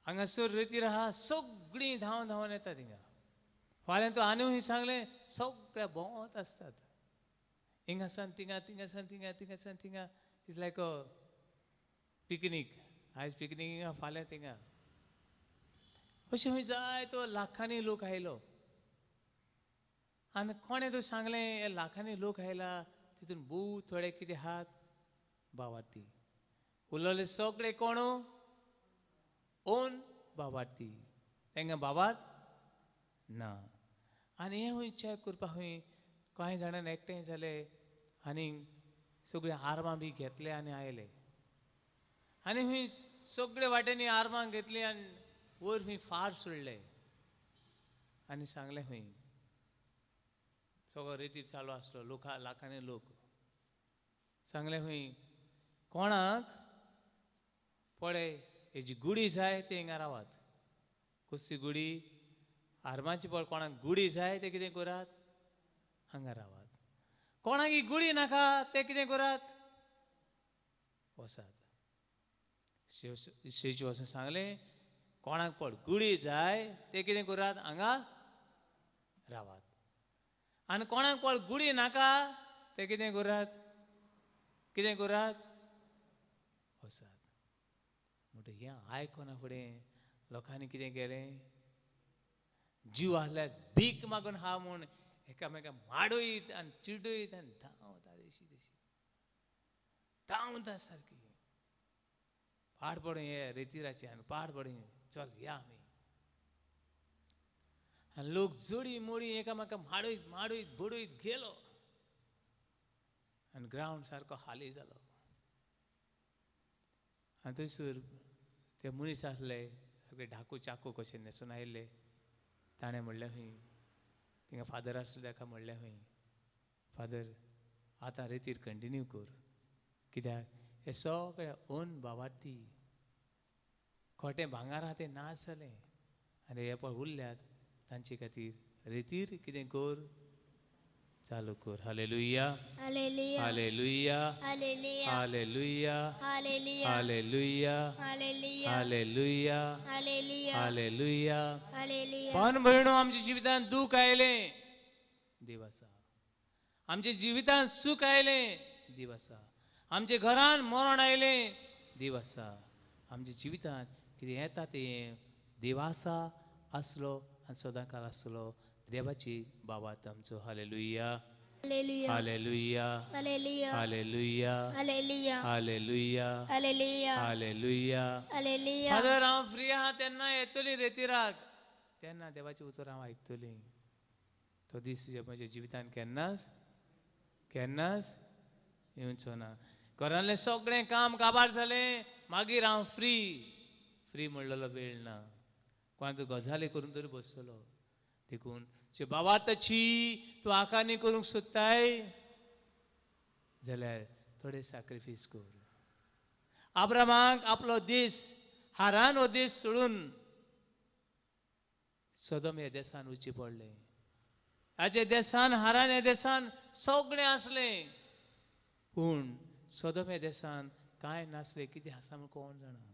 S1: हांगासर रेतीर आहा सगळीं धांवन धांवन येतात हिंगा फाल्यां तूं आनी खंय सांगलें सगळे भोंवत आसतात हिंगासान थिंगा थिंगासान थिंगा थिंगासान थिंगा इज लायक अ पिकनीक आयज पिकनीक हिंगा फाल्यां थिंगा अशें खंय जाय तो लाखांनी लोक आयलो आनी कोणें तूं सांगलें हे लाखांनी लोक आयला तितून भूत थोडे कितें आहात भावार्थी उरलेले सगळे कोण ओन भावार्थी तांकां भावात ना आनी हें हूंय चॅक करपा हूंय कांय जाणांनी एकठांय जाले आनी सगळीं आर्मां बी घेतले आनी आयले आनी हूंय सगळे वाटेनी आर्मां घेतली आनी वयर हूंय फार सोडले आनी सांगलें हूंय सगळो रितीर चालू आसलो लाखांनी लोक सांगलें हूंय कोणाक पळय हेजी गुडी जाय ते हिंगा रावात कसली गुडी आर्माची पळय कोणाक गुडी जाय ते कितें करात हांगा रावात कोणाक ही गुडी नाका ते कितें करात वसात इश्टेची वचून सांगलें कोणाक पळय गुडी जाय ते कितें करात हांगा रावात आनी कोणाक पळय गुडी नाका ते कितें करात वसात म्हणटा हें आयकना फुडें लोकांनी कितें केलें जीव आहल्यार भीक मागून हा म्हूण एकामेकांक माडयत आनी चिडयत आनी धांवता अशी तशी धांवता सारकी पाड पडूं हे रेतीराची आनी पाड पडूं चल या आमी आनी लोक जोडी मोडी एकामेकांक माडयत बडयत गेलो आनी ग्रावंड सारको खाली जालो आनी थंयसर ते मनीस आसले सारके ढाकू चाकू कशे न्हेसून आयिल्ले ताणें म्हणलें हूंय थिंगा फादर आसलो ताका म्हणलें हूंय फादर आतां रेतीर कंटिन्यू कर कित्याक हे सगळे ओन भावार्थी खोटें भांगार आहा तें नाश जालें आनी हे पळय उरल्यात तांचे खातीर रेतीर कितें कर चालू कर hallelujah
S3: hallelujah
S1: hallelujah
S3: hallelujah
S1: hallelujah
S3: hallelujah
S1: hallelujah
S3: hallelujah
S1: hallelujah
S3: hallelujah
S1: hallelujah
S3: hallelujah
S1: पण भयणो आमच्या जिवितांत दूख आयलें देव आसा आमच्या जिवितांत सूख आयलें देव आसा आमच्या घरान मरण आयलें देव आसा आमच्या जिवितांत कितें येता तें देव आसा आसलो आनी सदां काळ आसलो देवाची बाबात आमचो hallelujah
S3: hallelujah
S1: hallelujah
S3: hallelujah
S1: hallelujah
S3: hallelujah
S1: hallelujah
S3: hallelujah
S1: hallelujah
S3: hallelujah
S1: father हांव फ्री आहा तेन्ना येतली रेतीराक तेन्ना देवाची उतर हांव आयकतली तो दीस म्हज्या जिवितांत केन्नाच येवचो ना घरांतलें सगळें काम काबार जालें मागीर हांव फ्री म्हणलेलो वेळ ना कोण तूं गजाली करून तरी बसतलो देखून जे बाबाताची तूं आकारणी करूंक सोदताय जाल्यार थोडे सॅक्रिफायस कर अब्रामाक आपलो देश हारान हो देश सोडून सदोम ह्या देशान वचचें पडलें हाचे देशान हारान ह्या देशान सगळें आसलें पूण सदोम ह्या देशान कांय नासलें कितें आसा म्हूण कोण जाणा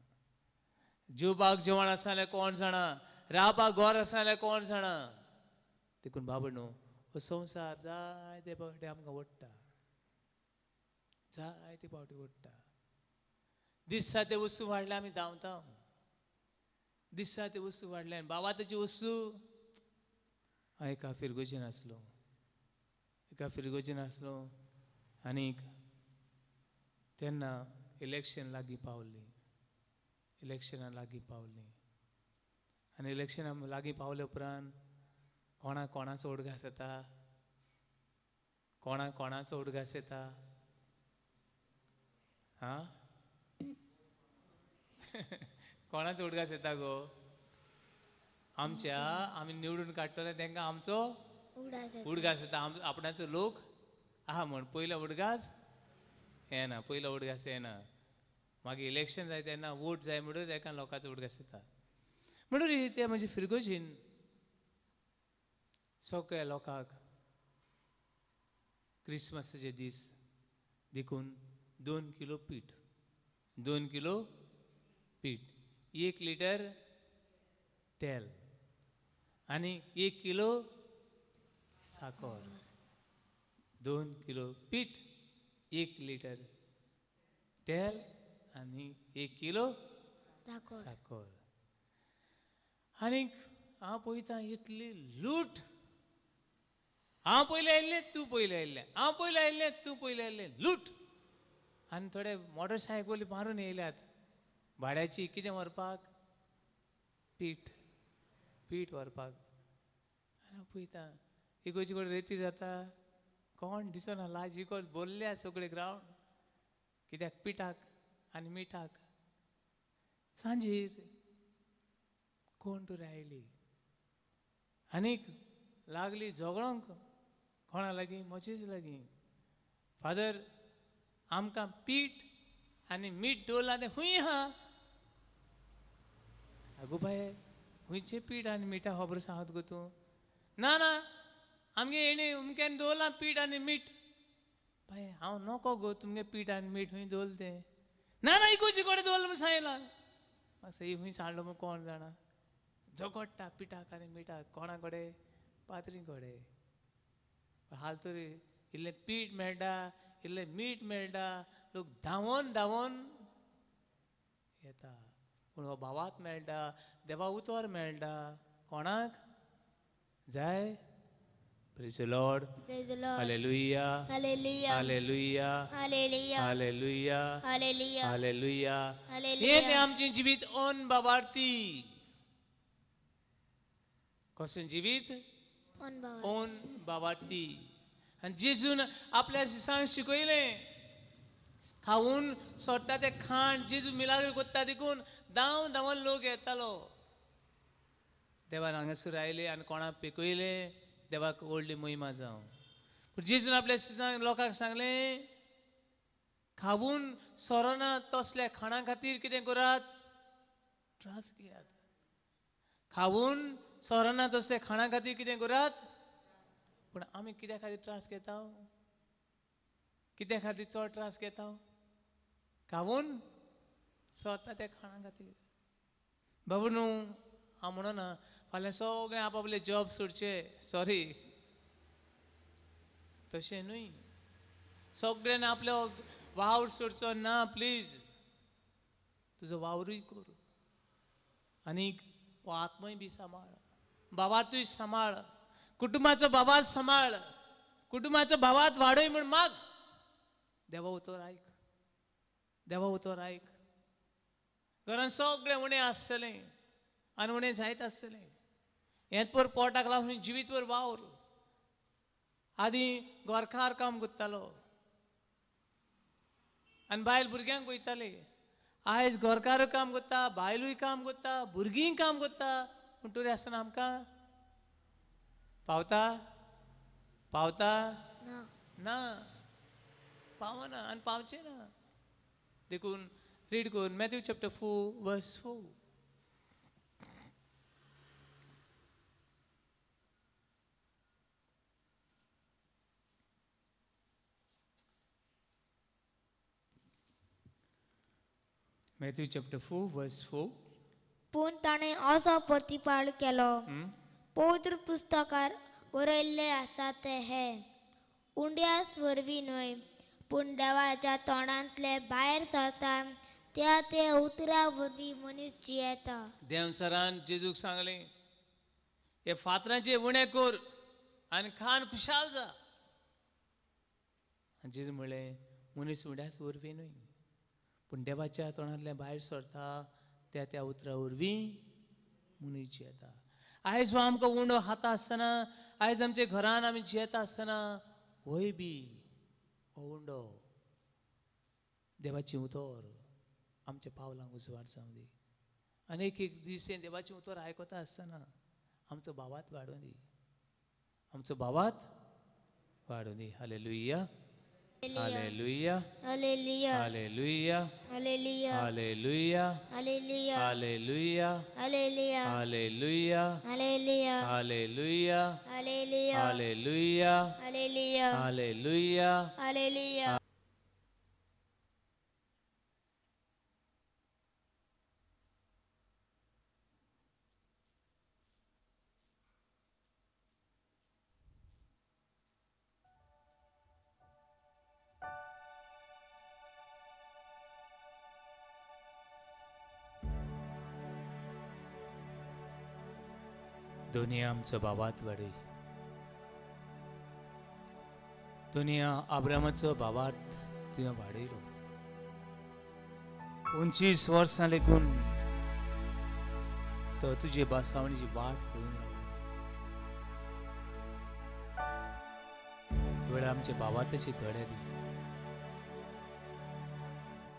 S1: जेवपाक जेवण आसा जाल्यार कोण जाणा रावपाक घर आसा जाल्यार कोण जाणा देखून बाबणो हो संवसार जायते फावटी आमकां ओडटा जायते फावटी ओडटा दिसता ते वस्तू वाडले आमी धांवता दिसता ते वस्तू वाडले आनी बाबाताची वस्तू हांव एका फिरगोजीन आसलो आनीक तेन्ना इलेक्शनां लागीं पावलीं आनी इलेक्शनां लागीं पावले उपरांत कोणाचो उडगास येता कोणाचो उडगास येता हां कोणाचो उडगास येता गो आमी निवडून काडटले तांकां आमचो उडगास येता आपणाचो लोक आहा म्हण पयलो उडगास येना मागीर इलेक्शन जाय तेन्ना वोट जाय म्हणून एका लोकांचो उडगास येता म्हणून ते म्हणजे फिरगोजीन सगळ्या लोकांक क्रिसमसाचे दीस देखून 2 किलो पीठ 1 लिटर तेल आनी 1 किलो साकर 2 किलो पीठ 1 लिटर तेल आनी 1 किलो साकर आनीक हांव पळयतां इतली लूट हांव पयलें आयिल्लें तूं पयलें आयिल्लें हांव पयलें आयिल्लें तूं पयलें आयिल्लें लूट आनी थोडे मोटरसायकली मारून येयल्यात भाड्याची कितें व्हरपाक पीठ पीठ व्हरपाक आनी पळयता इगोची कडेन रेती जाता कोण दिसना लाज इगोच बोल्ल्या सगळे ग्रावंड कित्याक पिठाक आनी मिठाक सांजेर कोण तरी आयली आनीक लागली झगडोंक कोणा लागीं म्हजेच लागीं फादर आमकां पीठ आनी मीठ दवरला तें खूंय आहा आगो बाये खुंयचें पीठ आनी मिठा खबर सांगत गो तूं ना ना आमगे हेणी उमक्यान दवरला पीठ आनी मीठ बाये हांव नोको गो तुमगे पीठ आनी मीठ खूंय दवरल तें ना ना इगोची कडेन दवरला म्हूण सांगलां मातसो ही खूंय सांडलो म्हूण कोण जाणा झगडटा पिठाक आनी मिठाक कोणा कडेन पात्री कडेन हाल तरी इल्लें पीठ मेळटा इल्लें मीठ मेळटा लोक धांवोन धांवोन येता पूण हो भावाक मेळटा देवा उतर मेळटा कोणाक जाय praise the Lord
S3: Praise the Lord.
S1: Hallelujah
S3: Hallelujah.
S1: Hallelujah
S3: Hallelujah.
S1: Hallelujah
S3: Hallelujah.
S1: Hallelujah
S3: Hallelujah.
S1: हे तें आमचें जिवीत ओन बाबार्थी कसलें जिवीत
S3: On Baba.
S1: ओन बाबार्थी आनी जेजून आपल्या शिसांक शिकयलें खावून सोडटा तें खाण जेजू मिलाग्र कोत्ता देखून धांवन धांवन लोक येतालो देवान हांगासर आयले आनी कोणाक पिकयलें देवाक व्हडली महिमा जावं पूण जेजून आपल्या शिसांक लोकांक सांगलें खावून सोरना तसल्या खाणा खातीर कितें करात त्रास घेयात खावून सोरना तसल्या खाणा खातीर कितें करात पूण आमी कित्या खातीर त्रास घेता कित्या खातीर चड त्रास घेता खावून सोरता त्या खाणा खातीर बाबू न्हू हांव म्हणना फाल्यां सगळें आपआपले जॉब सोडचे सॉरी तशें न्हय सगळ्यांनी आपलो वावर सोडचो ना प्लीज तुजो वावरूय कर आनीक हो आत्मय बी सांबाळ भावातूय सांबाळ कुटुंबाचो भावात सांबाळ कुटुंबाचो भावात वाडय म्हूण माग देवा उतर आयक देवा उतर आयक घरान सगळें उणें आसतलें आनी उणें जायत आसतलें हेंच पर पोटाक लागून जिवीतभर वावर आदीं गोरकार काम करतालो आनी बायल भुरग्यांक पळयताले आयज गोरकारूय काम करता बायलूय काम करता भुरगींय काम करता पूण तरी आसतना आमकां पावता पावता
S3: No.
S1: ना पावना आनी पावचें ना देखून रीड कर Matthew chapter 4 verse 4 Matthew chapter 4 verse 4
S3: पूण ताणें असो प्रतिपाळ केलो पवित्र पुस्तकार बरयल्लें आसा तें हें उंड्यास वरवीं न्हय पूण देवाच्या तोंडांतले भायर सरता त्या ते उतरा वरवीं मनीस जियेता
S1: देवसरान जेजूक सांगलें हे फातरांचे उणें कर आनी खान खुशाल जा आनी जेजू म्हणलें मनीस उंड्यास वरवीं न्हय पूण देवाच्या तोंडांतले भायर सरता त्या त्या उतरा वरवीं मनीस जियेता आयज हो आमकां उंडो खाता आसतना आयज आमच्या घरान आमी जियेता आसतना होय बी हो उंडो देवाची उतर आमच्या पावलांक उजवाड जावं दी आनी एक दीस हें देवाचें उतर आयकता आसतना आमचो भावात वाडोवन दी आमचो भावात वाडोवन दी hallelujah hallelujah
S3: Hallelujah.
S1: Hallelujah
S3: Hallelujah.
S1: Hallelujah
S3: Hallelujah.
S1: Hallelujah
S3: Hallelujah.
S1: Hallelujah
S3: Hallelujah.
S1: Hallelujah
S3: Hallelujah.
S1: Hallelujah
S3: Hallelujah.
S1: Hallelujah
S3: Hallelujah.
S1: दुनिया आमचो भावात वाडय दुनिया आब्रामाचो भावात तुवें वाडयलो 29 वर्षांले गुण तो तुझे बसावण्याची वाट पळून राहिलो वेळ आमचे बाबाताचे थोड्या दी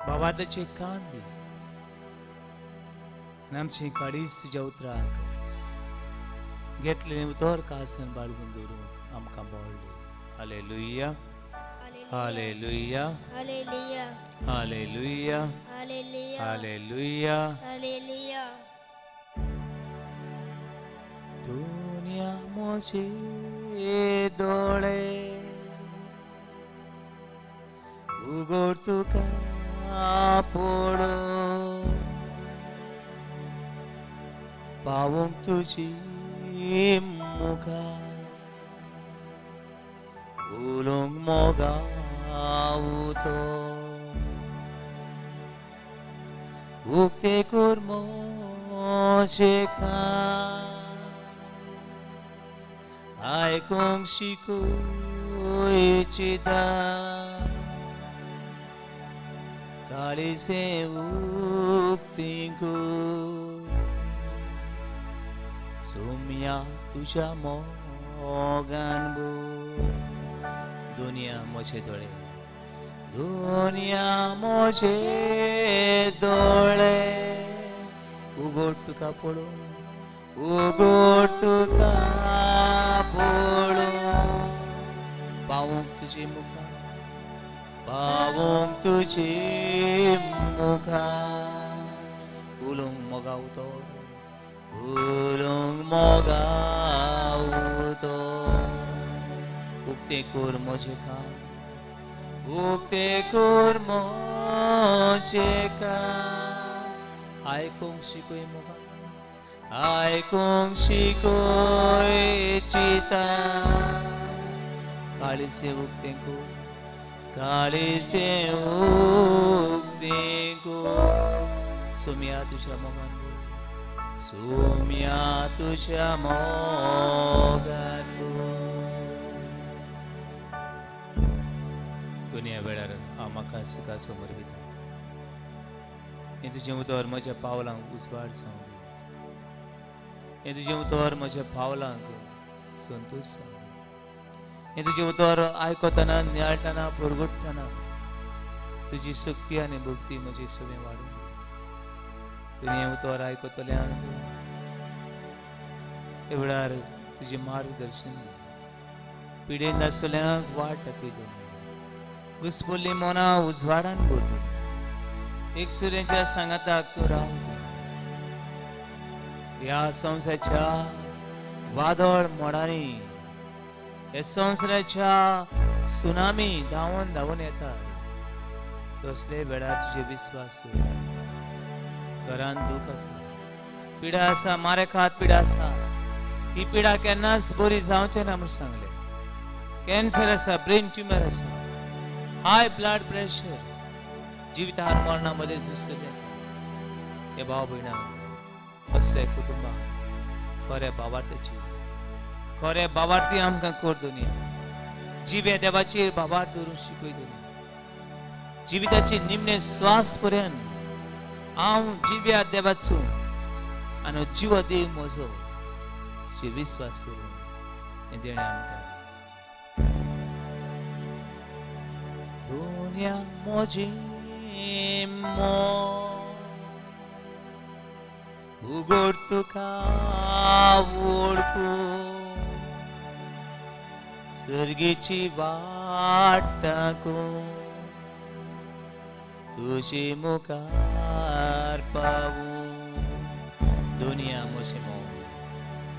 S1: बाबाताचे कान दी आणि आमची काडीच तुझ्या उतराक घेतलेले उतर कासन बाळगून दवरूंक आमकां बोळले hallelujah hallelujah
S3: hallelujah
S1: hallelujah
S3: hallelujah
S1: hallelujah
S3: hallelujah
S1: दुनिया मुझे दोळे उघड तुका पडो पावूंक तुजी मुखा उलोंक मोगावतो उक्ते कुर्मोचे आयकूंक शिकोयचिता काळीसे उक्तींकू सोम्या तुझ्या मोगान बो दुनिया मोचे दोळे दुनिया मोचे दोळे उगड तुका पडो उगड तुका पडो पावूंक तुजी मुखा पावूंक तुजी मुखा उलोंक मोगावतो उलोंक मोगावतो उक्ते कोर मोचे कान उक्ते कोर मोचे कान आयकूंक शिकोय मोगा आयकूंक शिकोय चिता काळीचे उक्ते कोर काळीचे उक्ते कोर सोम्या तुझ्या मोगान सोम्या तुझ्या मोगान दुनिया वेळार हांव म्हाका सुखा समोर भिता हे तुजें उतर म्हज्या पावलांक उजवाड जावं दी हे तुजें उतर म्हज्या पावलांक संतोश जावं दी हे तुजें उतर आयकतना नियाळटना पुरगुटतना तुजी शक्ती आनी भक्ती म्हजी सगळें वाडून दी तुवें उतर आयकतल्यांक हे वेळार तुजें मार्गदर्शन दी पिडेन आसतल्यांक वाट दाखय दोनी घुसपल्ली मोना उजवाडान बोलू एक सूर्याच्या सांगाताक तू राव ह्या संवसाराच्या वादळ मोडांनी ह्या संवसाराच्या सुनामी धांवन धांवन येतात तसले वेळार तुजे विश्वास घरान दूख आसा पिडा आसा मारेखात पिडा आसा ही पिडा केन्नाच बरी जावचें ना म्हूण सांगले कॅन्सर आसा ब्रेन ट्युमर आसा हाय ब्लड प्रेशर जिवितार मरणामध्ये झुजतली आसा हे भाव भयणांक असले कुटुंबाक खरे बाबार्थाची खरे बाबार्थी आमकां कोर दुनिया जिवे देवाचेर बाबार दवरून शिकय दुनिया जिविताचे निमणे श्वास पर्यंत हांव जिव्या देवाचो आनी जीव देव म्हजो जे विश्वास करून हे देणे आमकां दुनिया मोजी मो उगड तुका वळखू सर्गेची वाट दाखोव तुजे मुखार पावू दुनिया मोजे मो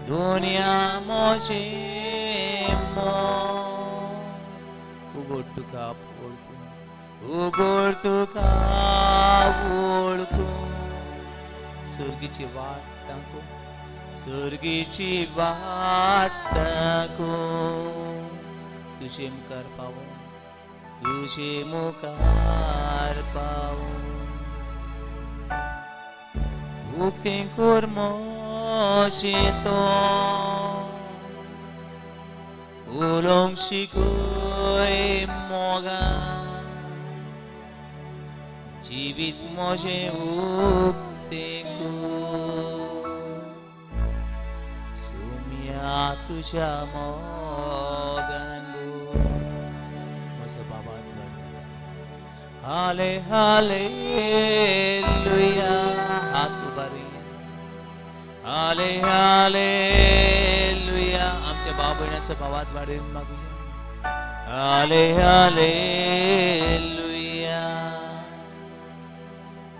S1: दुनिया मोजे मो उगड तुका वळखू उगड तुका वळखू सर्गेची वाट दाखोव सर्गेची वाट दाखोव तुजे मुखार पावू तुजे मुखार पावू उक्ते कुर्मोचे तो उलोंक शिकोय मोगा जिवीत म्हजें उक्तेकू सुम्या तुझ्या मोगान म्हजो बाबा हाले हालेलुया हात उबारी हाले हालेलुया आमच्या भाव भयणाच्या भावात वाढून मागूया हाले हालेलुया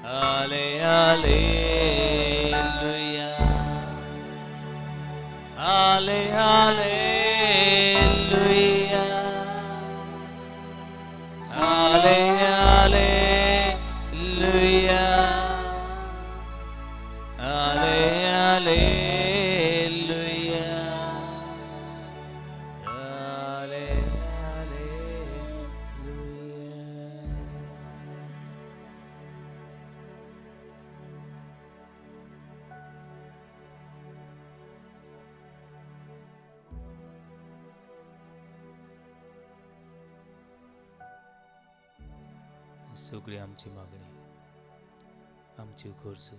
S1: हाले हालेलुया हाले हालेलुया हाले हालेलुया हाले हालेलुया हाले सगळी आमची मागणी आमची गरजो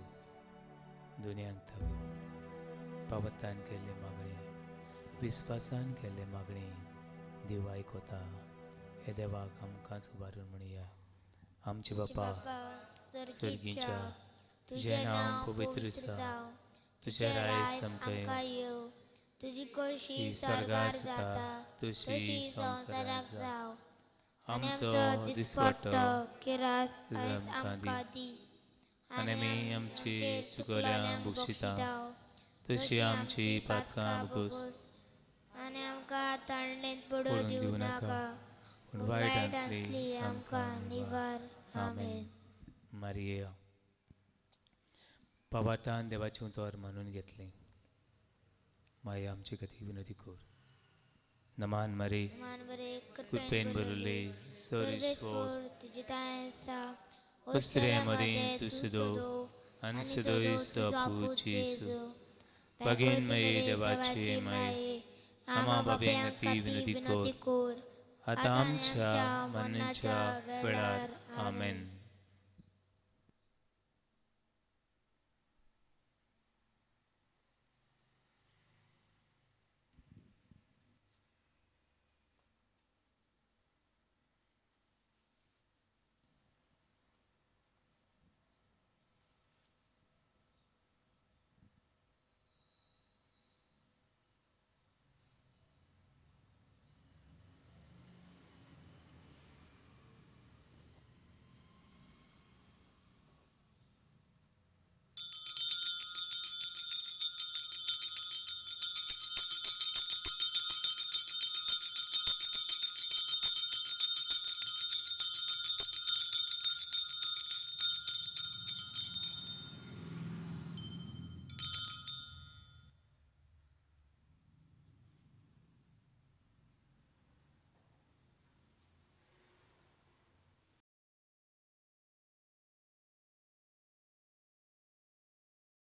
S1: दुनियांक थावी पावतान केल्ले मागणी विस्वासान केल्ले मागणी देव आयकता हे देवाक आमकांच उबारून म्हणया आमचे बापा सर्गीच्या तुझे नांव पवित्र जावं तुझे राय समकाय
S3: येव तुझी कशी
S1: स्वर्गार
S3: जाता
S1: तशी संसाराक
S3: जावं
S1: आमचो दिसपट्टो
S3: किरास
S1: आमकां दी आनी आमी आमची चुकल्यांक बक्षिता तशी आमची पातकां बगोस
S3: आनी आमकां ताळणेंत पडूं
S1: पडूंक
S3: दिवं
S1: दिवं
S3: नाका
S1: नाका पूण वायटांतली आमकां
S3: निवार आमेन
S1: मारिया पावातान देवाची उतर मानून घेतली माया आमची खातीर विनंती कर नमान मारी कृपेन भरले सरीस्पोर
S3: तुझी तायेंसा
S1: अस्त्रे मदीं तूं सुदो आनी सुदोयस्तो पूजेसु बगेन मये देवाचे माये आमा बाबेन खातीर विनंती कर आतां आमच्या मरणाच्या वेळार आमेन